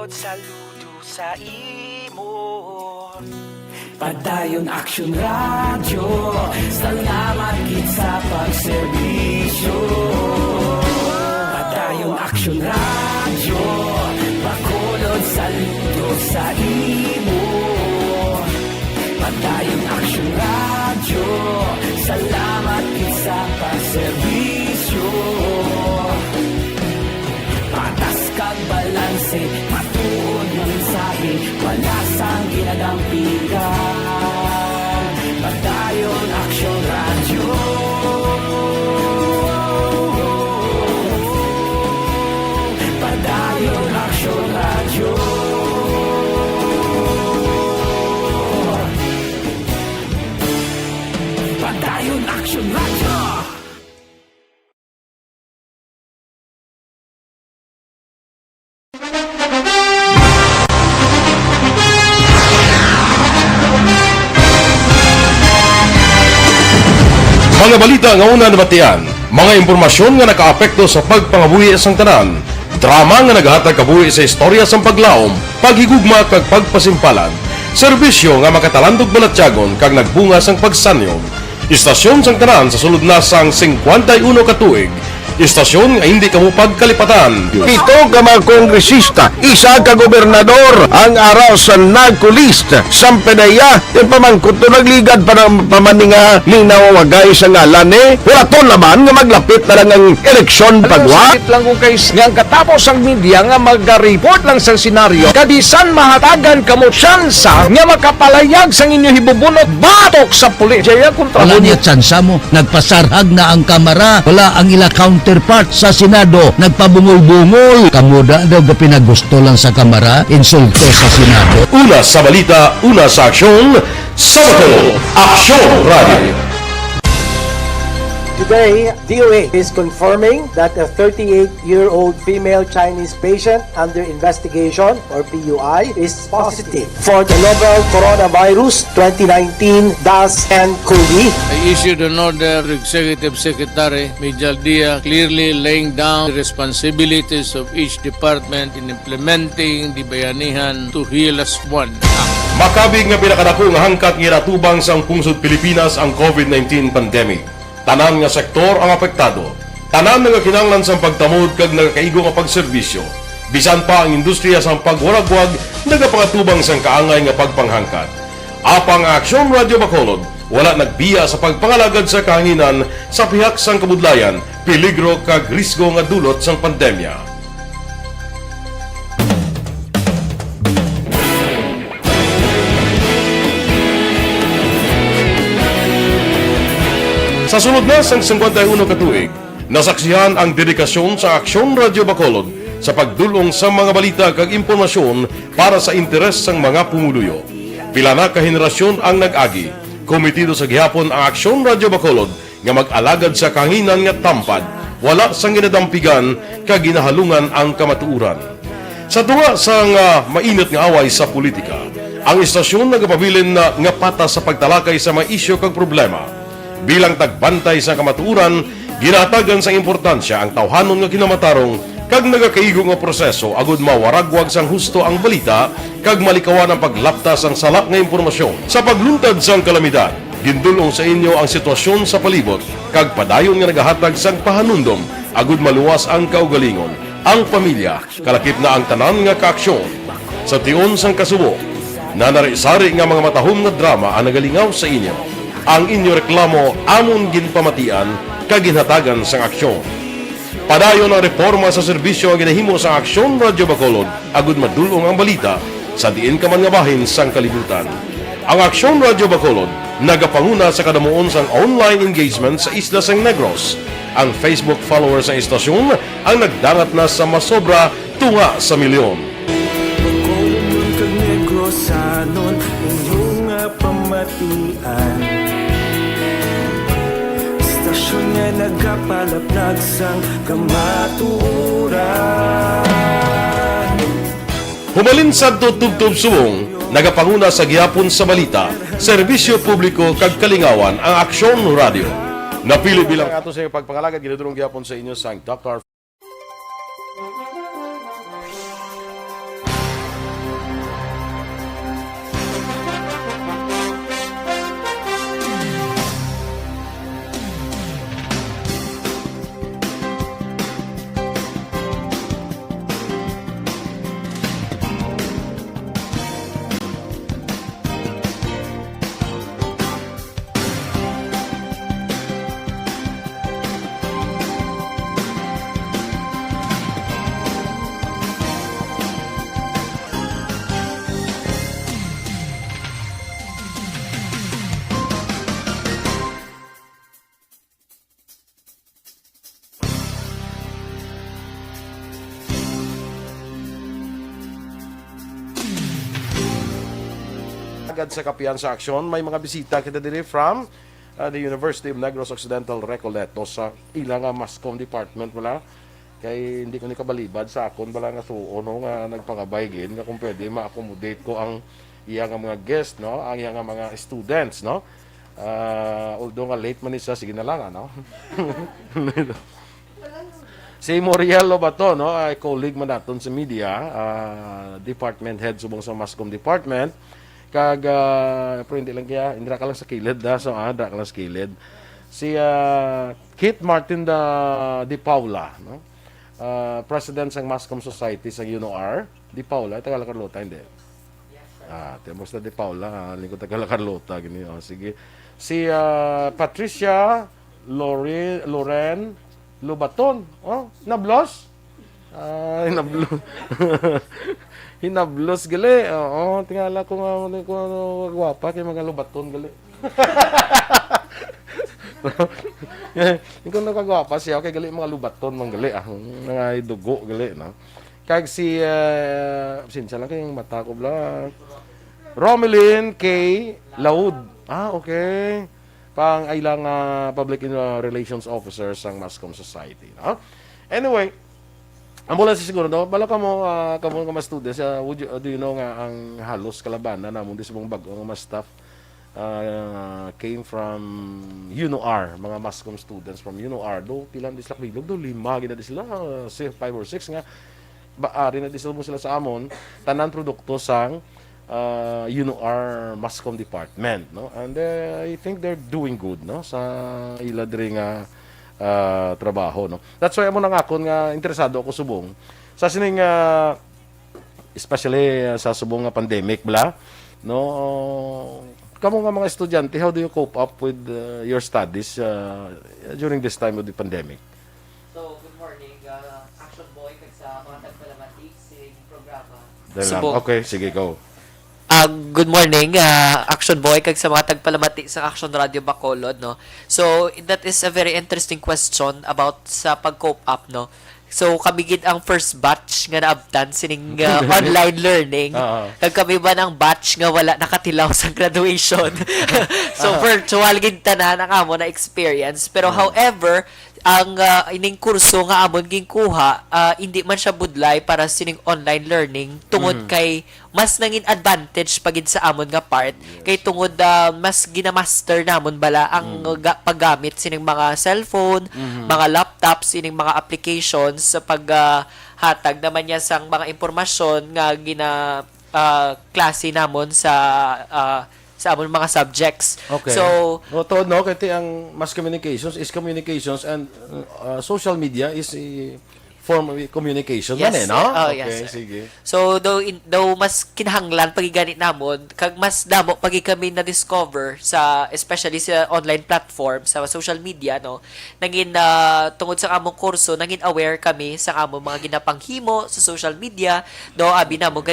Bacolod, saludo sa imo. Padayon Action Radio, salamat gid sa pagserbisyo. Padayon Action Radio, Bacolod, saludo sa imo. Padayon Action Radio, salamat gid sa pagserbisyo. Patas kag balanse, matuod ng mensahe, wala sang ginadampigan. Padayon Action Radio. Padayon Action Radio. Padayon Action Radio. Mga balita nga una nabatian, mga impormasyon nga nakaapekto sa pagpangabuhi sang tanan, drama nga naghatag kabuhi sa istorya sang paglaom, paghigugma kag pagpasimpalan, serbisyo nga makatalandog balatyagon kag nagbunga sang pagsanyon, istasyon sang tanan sa sulod na sang 51 ka tuig, istasyon nga hindi kamupag kalipatan. Ito ka mga kongresista, isa ka gobernador, ang araw sa nagkulist, sampedaya, yung pamangkot to nagligad para pamaninga linawagay sa ngalan wala to naman nga maglapit na lang ang eleksyon pagwa. Sakit lang kung guys, nga katapos ang media nga mag-report lang sa senaryo, kadisan mahatagan kamo tsansa nga makapalayag sa inyo hibubunot batok sa pulis. Jaya kontra Wala mo niya tsansa mo, nagpasarhag na ang kamera, wala ang ila counterpart sa Senado, nagpabungol-bungol. Kamuda daw ga pinagusto lang sa kamera, insulto sa Senado. Una sa balita, una sa aksyon, sa Bacolod, Aksyon Radio. Today, DOA is confirming that a 38-year-old female Chinese patient under investigation, or PUI, is positive for the novel coronavirus 2019-nCoV. I issued an order to Executive Secretary Mijal Dia clearly laying down the responsibilities of each department in implementing the Bayanihan to Heal as One Act. Makabig nga pinakadako nga hangkat nga natubang sang pungsod Pilipinas ang COVID-19 pandemic. Tanan nga sektor ang apektado. Tanan nga kinahanglan sang pagtamod kag nagakaigo nga pagserbisyo. Bisan pa ang industriya sang pagwaragwag nagapangatubang sang kaangay nga pagpanghangkat. Apang Aksyon Radio Bacolod wala nagbiya sa pagpangalagad sa kahanginan sa pihak sang kabudlayan, peligro kag risgo nga dulot sang pandemya. Sa sunod na sang 51 ka tuig, nasaksihan ang dedikasyon sa Aksyon Radio Bacolod sa pagdulong sa mga balita kag impormasyon para sa interes sang mga pumuluyo. Pila na ka henerasyon ang nag-agi, komitido sa gihapon ang Aksyon Radio Bacolod nga mag-alagad sa kanginan nga tampad, wala sang ginadampigan kag ginahalungan ang kamatuuran. Sa tunga sang mainit nga away sa politika, ang istasyon nagapabilin na nga patas sa pagtalakay sa mga isyu kag problema. Bilang tagbantay sa kamatuuran, ginatagan sa importansya ang tawhanon nga kinamatarong kag nagakaigo nga proseso agud mawaragwag sang husto ang balita kag malikawan ang paglaptas ang sala nga impormasyon. Sa pagluntad sang kalamidad, gindulong sa inyo ang sitwasyon sa palibot kag padayon nga nagahatag sang pahanundom agud maluwas ang kaugalingon, ang pamilya, kalakip na ang tanan nga kaaksyon. Sa tion sang kasubo, nanari-sari nga mga matahom nga drama ang nagalingaw sa inyo. Ang inyo reklamo amon ginpamatian kaginhatagan sang aksyon. Padayon ang reforma sa serbisyo ang ginahimo sa Aksyon Radio Bacolod agud madulong ang balita sa diin ka man nga bahin sang kalibutan. Ang Aksyon Radio Bacolod nagapanguna sa kadamuon sang online engagement sa isla sang Negros. Ang Facebook followers sa istasyon ang nagdangat na sa masobra tunga sa milyon. Bacolod kag Negros anon inyong pamatian. Istasyon nga nagapalaplag sang kamaturan. Humalin sa tutubtub subong, nagapanguna sa gihapon sa balita, serbisyo publiko kag kalingawan ang Aksyon Radio. Napili bilang ato sa pagpangalagad ginadurong gihapon sa inyo sang Dr. agad sa kapiyan sa aksyon. May mga bisita kita diri from the University of Negros Occidental Recoletos sa ilang Mascom Department wala. Kay hindi ko ni kabalibad sa akon bala nga suono nga nagpangabay gin nga kung pwede ma-accommodate ko ang iya nga mga guest, no, ang iya nga mga students, no. Although nga late man isa, sige na lang ano. Si Moriel Lobato, no, ay colleague man naton sa media, department head subong sa Mascom Department. Kag pero hindi lang kaya indra ka lang sa kilid da, so dra ka lang sa kilid. Si Kit Martin Di Paula, no. President ng Mascom Society sa UNOR, Di Paula, taga Carlota hindi. Temos na Di Paula, lingkod taga Carlota gini. Sige. Si Patricia Loren Lubaton. Nablos? Hinablos. Hinablos gali. Tingala ko nga gwapa kay mga Lubaton gali. Ikaw nakagwapa siya kay gali mga Lubaton mang gali mga dugo gali no. Kag si sinsa lang kay mata ko bla. Romelyn K. Laud. Okay. Pang ilang public relations officers ng Mascom Society. No? Anyway, ang mula siguro, no? Bala ka mo mga students, do you know nga ang halos kalabanan namon di sa mong bago mga staff came from UNOR, mga Mascom students from UNOR. Do pilan dis bilog do 5 gina di sila, 5 or 6 nga baari na di sila sa amon tanan produkto sang UNOR Mascom Department, no, and I think they're doing good, no, sa ila diri nga trabaho, no. That's why amo nangakon nga interesado ako subong sa sining especially sa subong nga pandemic bla, no. Kamo nga mga estudyante, how do you cope up with your studies during this time of the pandemic? So, good morning, Action Boy kag sa mga tagpalamati sa programa. Okay, sige, go. Good morning, Action Boy kag sa mga tagpalamati sa Action Radio Bacolod, no. So that is a very interesting question about sa pag-cope up, no. So kami gid ang first batch nga naabtan sining online learning. Kag kami ba ng batch nga wala nakatilaw sa graduation. So virtual gid tanan ang amo na experience. Pero however, ang ining kurso nga amon ginkuha, hindi man siya budlay para sining online learning tungod kay mas nangin advantage pagid sa amon nga part kay tungod mas ginamaster namon bala ang paggamit sining mga cellphone, mga laptops, sining mga applications sa paghatag naman niya sang mga impormasyon nga klase namon sa amon mga subjects. Okay. So, no, kaya ang mass communications is communications and social media is a form of communication. Yes, no? Okay, yes, sige. So, though mas kinahanglan pagiganit namon, kag mas damo pagi kami na-discover sa, especially sa online platform, sa social media, no, nangin tungod sa among kurso, nangin aware kami sa among mga ginapanghimo sa social media, no, abi namon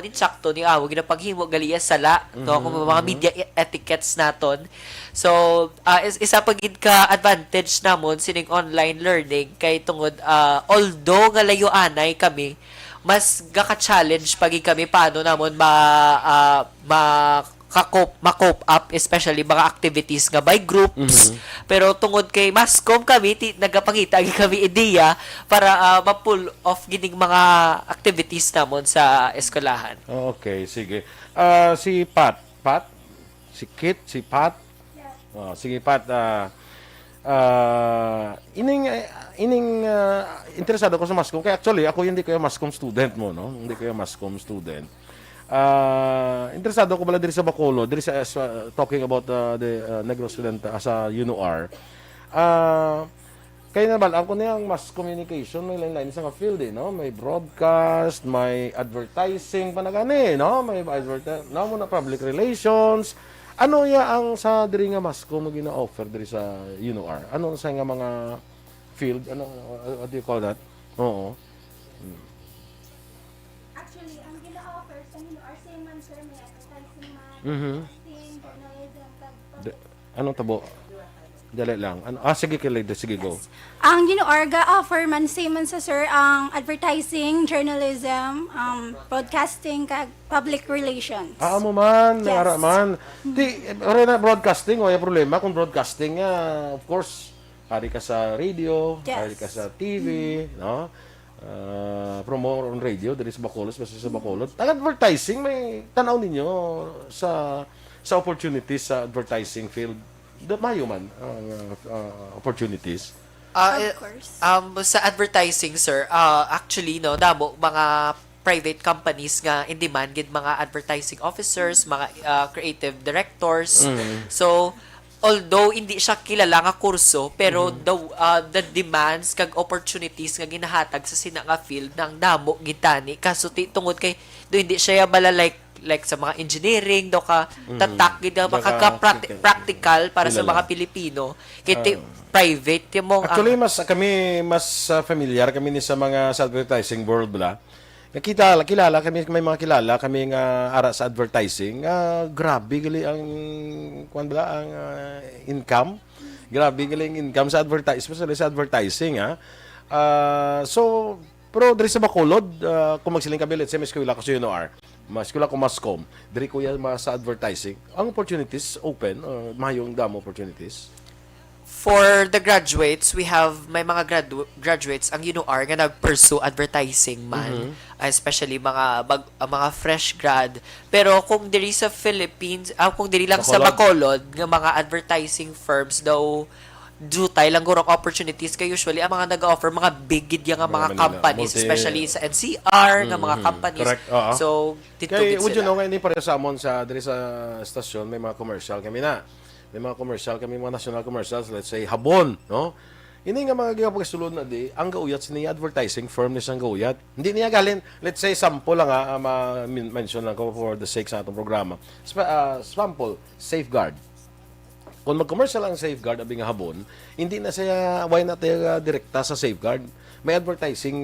insakto ni ginapanghimo gali sala, no, kung mga media etiquettes naton. So, isa pagid ka advantage namon sining online learning kay tungod although nga layo anay kami, mas gaka-challenge pagid kami paano namon ma-cope up, especially mga activities nga by groups. Pero tungod kay Mascom kami, nagapangita kami ideya para ma-pull off gining mga activities namon sa eskwelahan. Okay, sige. Si Pat, si Kit, si Pat. Sige, Pat. Ining interesado ko sa Mascom. Kaya actually, ako hindi ko yung Mascom student mo, no? Hindi ko yung Mascom student. Interesado ko bala diri sa Bacolod, diri sa talking about the Negros student sa UNOR. Kaya naman, ako na yung mass communication, may line-line sa field, no? May broadcast, may advertising, panagani, no? May advertising, no? Muna public relations. Ano ang sa diri nga Mascom gina-offer diri sa UNOR? Ano sa nga mga field? Ano, what do you call that? Oo. Actually, ang gina-offer sa UNOR, same man sir, may advertising, marketing, journalism, Anong tabo? Dali lang. Sige, sige, go. Ang ginuorga offer man same man sa sir ang advertising, journalism, broadcasting kag public relations. Mo man, Yes. ara man. Di, na broadcasting, wala problema kung broadcasting of course, hari ka sa radio, Yes. hari ka sa TV, no? Promote on radio, dali sa Bacolod, basta sa Bacolod. Ang advertising, may tanaw ninyo sa opportunities sa advertising field. Mayo man ang opportunities. Of course. Sa advertising, sir, actually, no, damo mga private companies nga in demand gid mga advertising officers, mga creative directors. So, although hindi siya kilala nga kurso, pero the demands kag opportunities nga ginahatag sa sina nga field ng damo gitani kaso tungod kay do hindi siya bala like sa mga engineering do ka tatak gid maka practical para sa mga Pilipino kiti private yung Actually, mas familiar kami ni sa mga sa advertising world bala. Kilala kami, may mga kilala kami nga ara sa advertising. Grabe gali ang ang income. Grabe gali ang income sa advertising, so pero diri sa Bacolod, kung magsiling ka let's say may eskwela ko sa UNOR, mas eskwela ko Mascom, diri ko yan sa advertising. Ang opportunities open, mayong damo opportunities. For the graduates, we have may mga graduates ang UNOR nga nag-pursue advertising man, especially mga fresh grad. Pero kung diri sa Philippines, kung diri lang sa Bacolod nga mga advertising firms daw dutay lang gurong opportunities kay usually ang mga nag-offer mga big gid nga mga companies, especially sa NCR nga mga companies. Correct. So dito Kay gid would you sila. know nga ini pareho sa amon sa diri sa stasyon may mga commercial kami na. May mga commercial kami, mga national commercials, let's say Habon, no? Ini nga mga gigapagsulod na di, ang gauyat niya advertising firm ni siyang gauyat. Hindi niya galin, let's say sample lang mention lang ko for the sake sa atong programa. Sample, Safeguard. Kung mag-commercial ang Safeguard abi nga Habon, hindi na siya why not direkta sa Safeguard. May advertising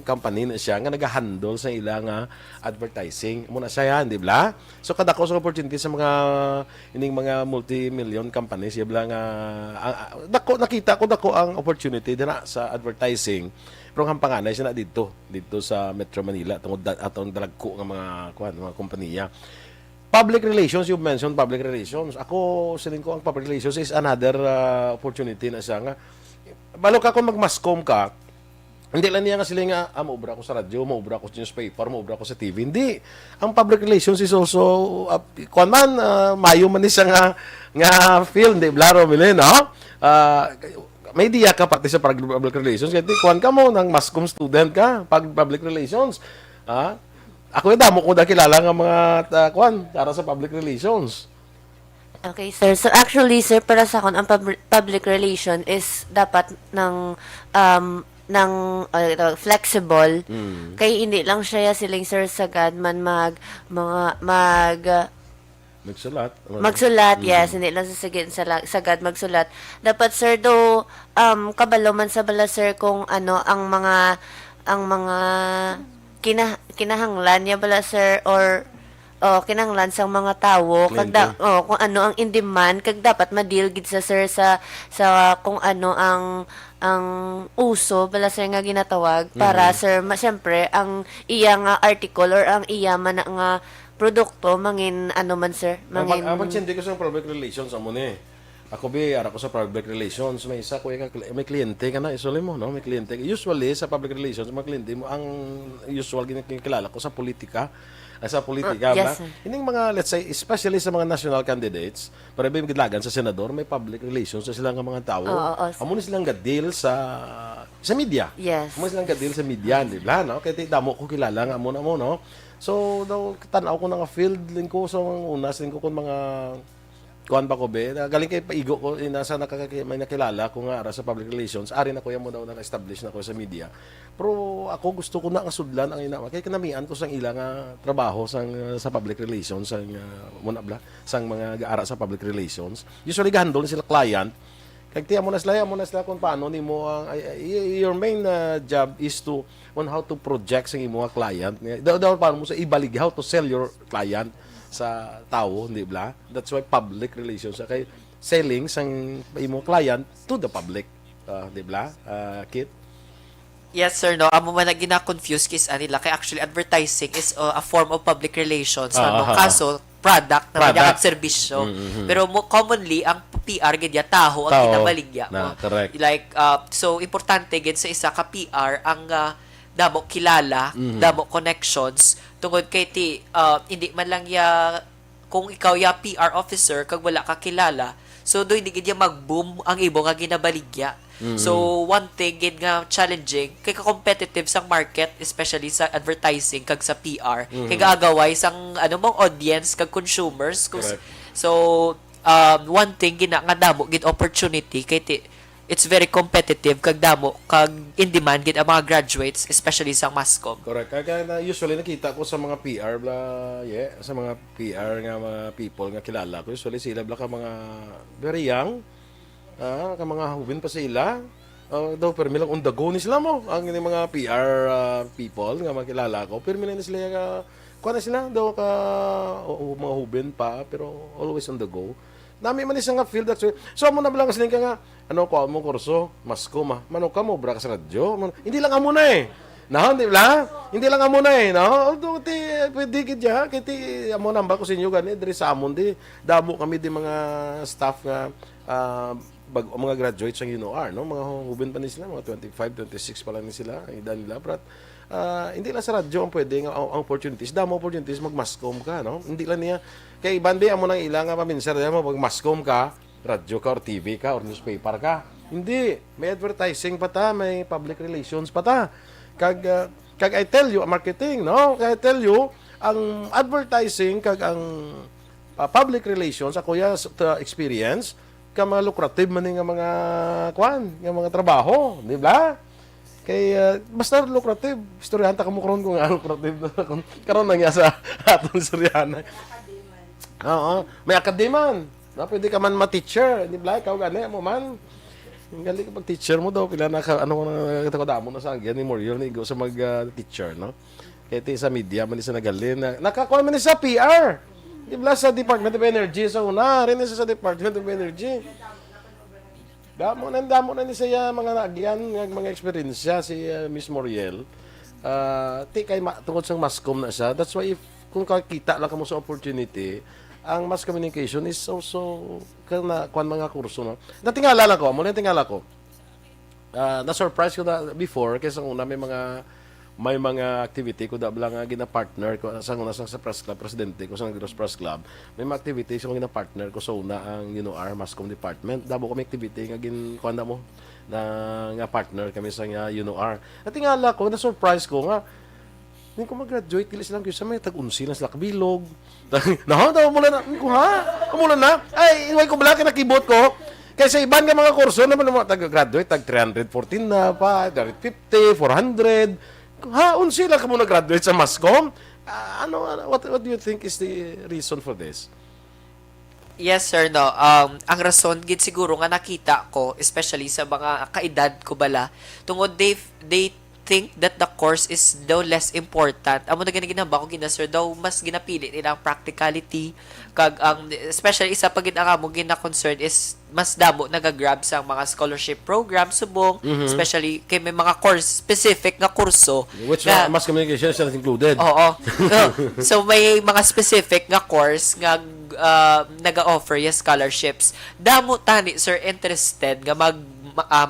company na siya nga nag-handle sa ilang advertising. Muna siya yan, di ba? So kada ko sa opportunity sa mga multi-million companies, yabla nga nakita ko dako ang opportunity dira sa advertising. Pero ang panganay siya na dito sa Metro Manila tungod atong dalagko nga mga kompanya. Public relations, you mentioned public relations. Ako, siling ko ang public relations is another opportunity na siya nga. Balo ka kung mag-mascom ka, hindi lang niya nga sila nga, maubra ko sa radyo, maubra ko sa newspaper, maubra ko sa TV. Hindi. Ang public relations is also, mayo man ni siya nga field, hindi, blaro, mili, no? May diya ka pati sa public relations. Kaya kuhan ka mo, ng mascom student ka, pag public relations. Ako yung damo ko na kilala nga mga para sa public relations. Okay, sir. So, actually, sir, para sa akin, ang public relation is dapat ng flexible. Kay hindi lang siya siling sir sagad man magsulat, yes, hindi lang sagad magsulat. Dapat sir do kabalo man sa bala sir kung ano ang mga kinahanglan niya bala sir or kinahanglan sa mga tawo kung ano ang in demand kag dapat ma-deal gid sa sir sa kung ano ang uso bala sir nga ginatawag para sir syempre ang iya nga article or ang iya man nga produkto mangin ano man sir mangin hindi ko sa public relations amo ni. Ako ara ko sa public relations, may isa ko may kliyente ka na isuli mo, no? May kliyente. Usually sa public relations, mga kliyente mo ang usual ginakilala ko sa politika. Sa politika yes, Ining mga let's say especially sa mga national candidates, para ba gidlagan sa senador, may public relations sa silang mga tao. Amo ni silang ga-deal sa media. Yes. Amo silang ga-deal sa media, di ba, no? Kaya damo ko kilala nga amo no. So daw tanaw ko na nga field link ko sa una link ko kun mga kuan ba ko be galing kay paigo ko nasa may nakilala ko nga ara sa public relations ari na ko yan mo daw na-establish na ko sa media pero ako gusto ko na nga sudlan ang ina kay kanamian ko sang ilang trabaho sa public relations sang muna bla sang mga ara sa public relations usually gahandol sila client kay tiya mo na sila kung paano nimo ang your main job is to on how to project sang imo client daw paano mo sa ibalig how to sell your client sa tao, hindi ba? That's why public relations. Kay selling sang imo client to the public. Di ba? Kit? Yes, sir, no. Amo man na gina-confuse kis anila kay actually advertising is a form of public relations. No? Kaso product na mga serbisyo. Pero commonly ang PR gid ya taho ang kinabaligya. Correct. Like so importante gid sa isa ka PR ang damo kilala, damo connections tungod kay ti hindi man lang ya kung ikaw ya PR officer kag wala ka kilala. So do hindi gid ya mag-boom ang ibo nga ginabaligya. So one thing gid nga challenging kay ka-competitive sang market especially sa advertising kag sa PR. Kay gaagaway sang ano mong audience kag consumers. So one thing gina nga damo gid opportunity kay it's very competitive kag damo kag in demand gid ang mga graduates especially sa Mascom. Correct. Kaya usually nakita ko sa mga PR sa mga PR nga mga people nga kilala ko, usually sila ka mga very young. Ka mga hubin pa sila. Daw permi lang on the go ni sila mo. Ang mga PR people nga makilala ko, permi lang sila kuha na sila daw ka mga hubin pa pero always on the go. Nami man isang nga field actually. So mo na lang sila ka nga ano ko mo kurso, Mascom Mano ka mo bra ka sa radyo. Hindi lang amo na No, di ba? Hindi lang amo na no. Although pwede gid ya kiti amo namba ko sa inyo gani diri sa amon di damo kami di mga staff nga mga graduates ang UNOR, no? Mga hubin pa ni sila, mga 25, 26 pa lang ni sila, ang edad nila. But hindi lang sa radyo ang pwede, ang opportunities. Damo opportunities, mag-Mascom ka, no? Hindi lang niya. Kaya ibandi, amo nang ilang paminsan, mag-Mascom ka, radyo ka, or TV ka, or newspaper ka. Hindi. May advertising pa ta, may public relations pa ta. Kag I tell you, marketing, no? Kag I tell you, ang advertising, kag ang public relations, ako ya experience, ka mga lucrative man nga mga mga trabaho, di ba? Kay basta lucrative, istoryahan ta kamo karon kung lucrative karon nang sa atong istoryahan. May akademan. Na pwede ka man ma-teacher, di ba? Ikaw gani mo man. Galing ka pag-teacher mo daw pila na ka damo na sa ni Moriel ni go sa mag-teacher, no? Kaya sa media man sa nagalin nakakuha man sa PR. Di ba sa Department of Energy sa una, rin sa Department of Energy. Damo na ni siya mga nagyan, mga experience si Miss Moriel. Kay tungod sa Mascom na siya. That's why kung kakita lang ka mo sa opportunity, ang mass communication is also kuan mga kurso, no. Natingala ko. Na-surprise ko na before kasi una may mga activity ko lang nga gina-partner ko sa una sa press club, presidente ko sa Negros Press Club. May mga activities ko gina-partner ko sa una ang UNOR Mascom Department. Dabo kami activity nga kuan mo na nga partner kami sa UNOR. Natingala ko, na-surprise ko nga hindi ko mag-graduate kila silang sa may tag-unsi na sila kabilog. Mula na. Ay, iway ko bala kinakibot ko. Kaya sa iban nga mga kurso naman tag-graduate, tag 314 na pa, 350, 400. Unsi lang ka mo nag-graduate sa Mascom? What do you think is the reason for this? Yes, sir, no. Ang rason, gid siguro nga nakita ko, especially sa mga kaedad ko bala, tungod they think that the course is daw less important. Amo na ginaba ko sir, daw mas ginapili nila ang practicality kag ang especially isa pa gid ang amo gina-concern is mas damo nagagrab sa mga scholarship program subong, especially kay may mga course specific nga kurso which mass communication is not included. Oo. So may mga specific nga course nga naga-offer yes scholarships. Damo tani sir interested nga mag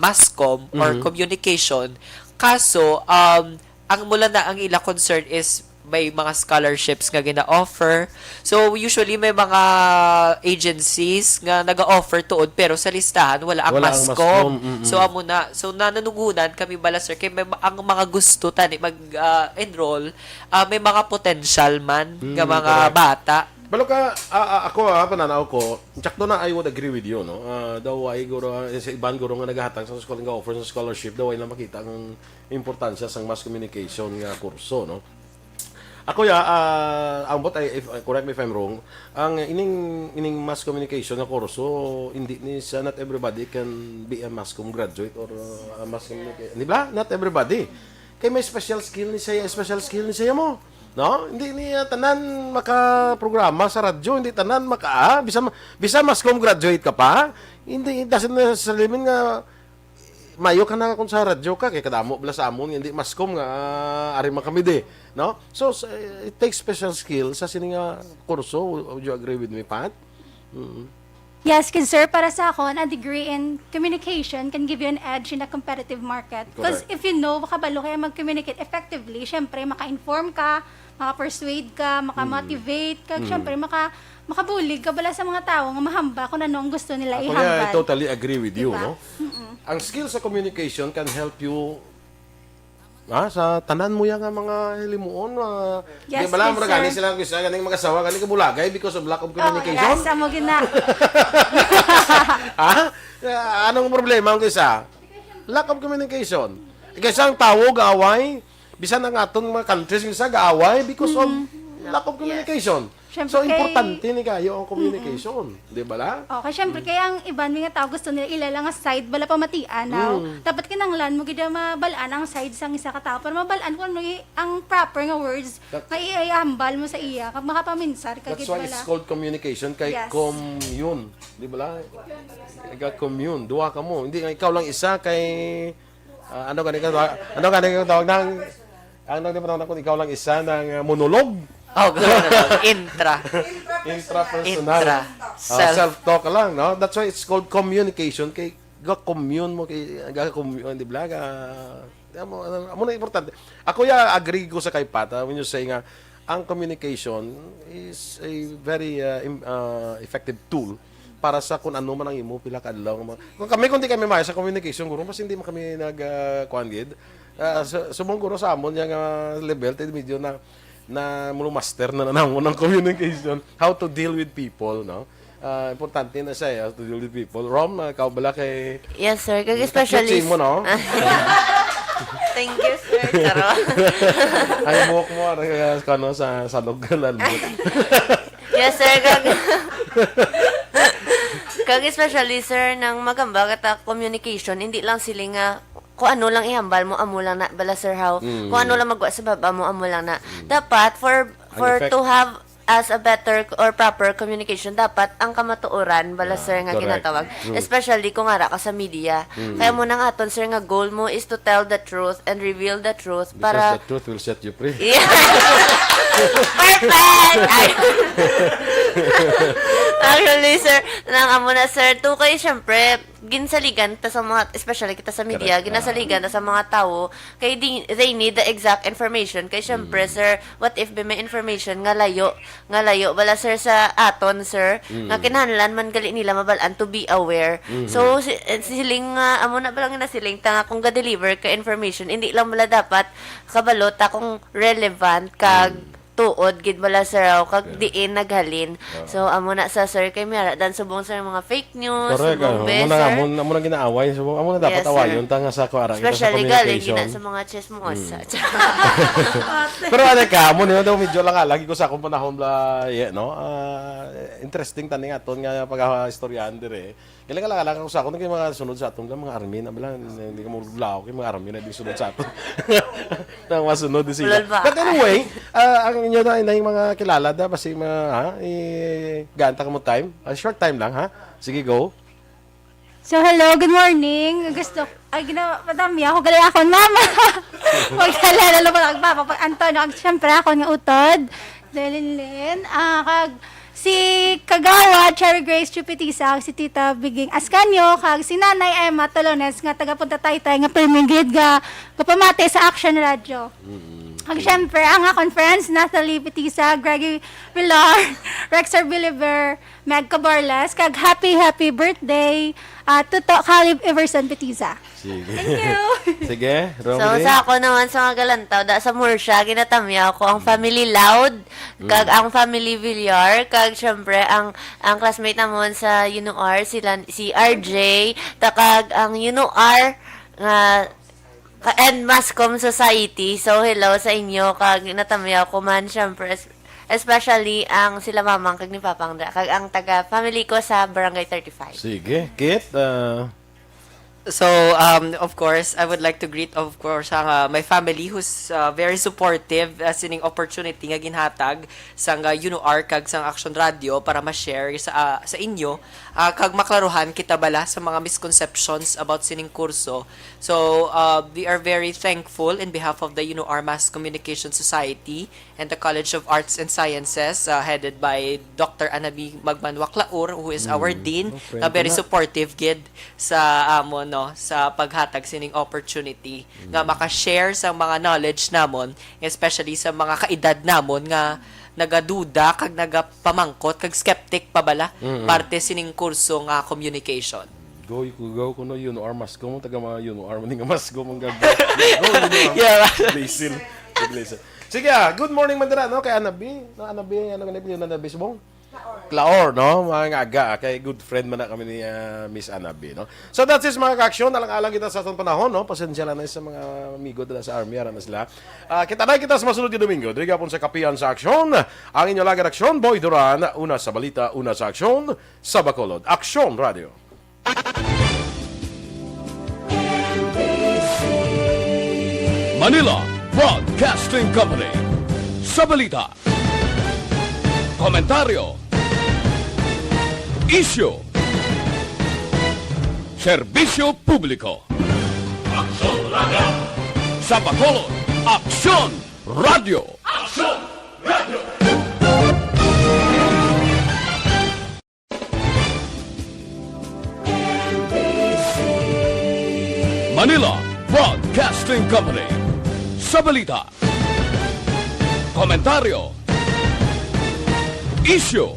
Mascom or communication. Kaso, ang mula na ang ila concern is may mga scholarships nga gina-offer. So, usually may mga agencies nga naga-offer tuod pero sa listahan wala ang Mascom. So, amo na. So, nananugunan kami bala sir kay may ang mga gusto tani mag-enroll, may mga potential man nga mga bata. Balo ka, ako pananaw ko, tsakto na I would agree with you, no? Daw ay guro, sa iban guro nga naghahatag sa school nga offer sa scholarship, daw ay lang makita ang importansya sa mass communication nga kurso, no? Ako ang bot ay, correct me if I'm wrong, ang ining mass communication nga kurso, hindi ni not everybody can be a mass com graduate or a mass communication. Di ba? Not everybody. Kay may special skill ni siya mo. No? Hindi niya tanan maka-programa sa radyo, hindi tanan bisa mascom graduate ka pa. Hindi it doesn't necessarily mean nga mayo ka na kung sa radyo ka kay kadamo bala sa amon hindi mascom nga ari man kami di, no? So it takes special skill sa sining nga kurso. Would you agree with me, Pat? Yes, kasi sir, para sa ako, a degree in communication can give you an edge in a competitive market. Because if you know, makabalo kaya mag-communicate effectively, syempre, maka-inform ka, maka-persuade ka, maka-motivate ka, syempre, makabulig ka bala sa mga tao nga mahamba kung ano ang gusto nila Ako ihambal. I totally agree with you, Diba? no? Ang skill sa communication can help you sa tanan mo yang mga hilimuon. Yes, di ba lang, yes, gani sir. sila gusto ganing mag-asawa, ganing kabulagay because of lack of communication. Yes, amo gina. Anong problema ang isa? Lack of communication. Kaysa ang tao gaaway, bisan ang aton mga countries isa gaaway because of lack of communication. Siyempre, So importante ni kayo ang communication, di ba la? Okay, syempre, kaya ang iban mga tao gusto nila ilala nga side, bala pamatian now. Dapat kinanglan mo gida mabalaan ang side sang isa ka tao para mabalaan kung ano ang proper nga words nga iambal mo sa iya kag makapaminsar ka That's gid why bala. it's called communication kay Yes. commune. Di ba la? Commune, duha ka mo. Hindi nga ikaw lang isa kay ano gani ka tawag ng ano di ba tawag kung ikaw lang isa ng monolog. Oh, intra. Intrapersonal. Self-talk lang, no? That's why it's called communication. Kay ga-commune mo, ga-commune, di ba? Amo na importante. Ako agree ko sa kay Pat when you say nga, ang communication is a very effective tool para sa kung ano man ang imo pila ka adlaw. Kung di kami maya sa communication, guro mas hindi man kami nag-kuangid. Subong guro sa amon yang level, medyo na master na nanamo ng communication, how to deal with people, no? Importante na siya, how to deal with people. Rom, ikaw bala kay... Yes, sir. Kag especially... mo, no? Thank you, sir. Taro. Ay, buhok mo, kano, sa salog ka lalbot. Yes, sir. Kag especially, sir, nang magamba kata communication, hindi lang sila nga kung ano lang ihambal mo, amo lang na, bala sir how. Kung ano lang magwa sa baba mo, amo lang na. Dapat, for to have as a better or proper communication, dapat ang kamatuoran, bala sir nga correct. ginatawag. Especially kung ara ka sa media. Kaya mo nang aton, sir, nga goal mo is to tell the truth and reveal the truth para... Because the truth will set you free. Yeah. Perfect! Actually, sir, nang amo na, sir, to kayo, syempre, ginsaligan ta sa mga, especially kita sa media, ginasaligan ta sa mga tao, kay they need the exact information. Kay syempre, sir, what if may information nga layo, wala, sir, sa aton, sir, nga kinahanglan man gali nila mabalaan to be aware. So, siling, amo na balang na siling, ta nga kung ga-deliver ka information, hindi lang wala dapat kabalot kung relevant kag tuod gid bala sir kag diin naghalin. So amo na sa sir kay mera dan subong sir mga fake news, Correct. subong best, sir. Amo na ginaaway. So, amo na dapat Yes, awayon tanga sa kuara kita sa Especially galing communication. gina sa mga chismosa. Pero ano ka, mo niyo daw medyo lang lagi ko sa akong panahon no? Interesting tani aton nga pag-istoryahan dire. Kailan ka lang ako sa akon kay mga sunod sa aton mga army na bala hindi ka muruglaw kay mga army na di sunod sa aton. Nang masunod di sila. But anyway, ang inyo na yung mga kilala da basi ganta ka mo time. Short time lang ha. Sige go. So, hello, good morning. Gusto, madami ako, gali ako, mama. Magkalala lang pala, pag Antonio, siyempre ako nga utod. Dalilin, kag, si Kagawa, Cherry Grace Chupitisa, si Tita Biging Ascanio, kag si Nanay Emma Tolones, nga taga-punta taytay, nga permigid, kapamate sa Action Radio. Kag siyempre, ang conference, Natalie Pitisa, Greggy Villar, Rexer Biliver, Meg Cabarles, kag happy birthday, Tuto Calib Everson Pitisa. Sige. Thank you. Sige, So Romney. sa ako naman sa mga galantaw da sa Mursha ginatamya ko ang family Loud kag ang family Villar kag syempre ang classmate namon sa UNOR si RJ takag ang UNOR nga and Mascom Society. So hello sa inyo kag natamya ko man syempre especially ang sila mamang kag ni Papang kag ang taga family ko sa Barangay 35. Sige, Kit. So, of course, I would like to greet, of course, ang, my family who's very supportive sining opportunity nga ginhatag sang UNOR kag sang Action Radio para ma-share sa inyo kag maklaruhan kita bala sa mga misconceptions about sining kurso. So, we are very thankful in behalf of the UNOR Mass Communication Society and the College of Arts and Sciences headed by Dr. Anabi Magmanwaklaur, who is our dean, na very supportive gid sa amon sa paghatag sining opportunity nga maka-share sa mga knowledge namon, especially sa mga kaedad namon nga nagaduda kag nagapamangkot kag skeptic pa bala parte sining kurso nga communication. Go kuno UNOR mas ko mo taga mga UNOR man nga mas go mong gabi. Yeah. Basil. Sige, good morning man dira no kay Anabi. No Anabi, ano kanip yun Anabi subong? Claor, no? Mga aga, kay good friend man na kami ni Miss Anabi, no? So that's it mga ka-aksyon. Alang-alang kita sa atong panahon, no? Pasensya lang na sa mga amigo dala sa army, aran na sila. Kita sa masunod yung Domingo. Diri gapon sa Kapihan sa Aksyon. Ang inyo lagi aksyon, Boy Duran. Una sa balita, una sa aksyon, sa Bacolod. Aksyon Radio. Manila Broadcasting Company. Sa balita, komentaryo, isyu, serbisyo publiko. Aksyon Radio. Sa Bacolod, Aksyon Radio. Aksyon Radio. Manila Broadcasting Company. Sa balita, komentaryo, isyu,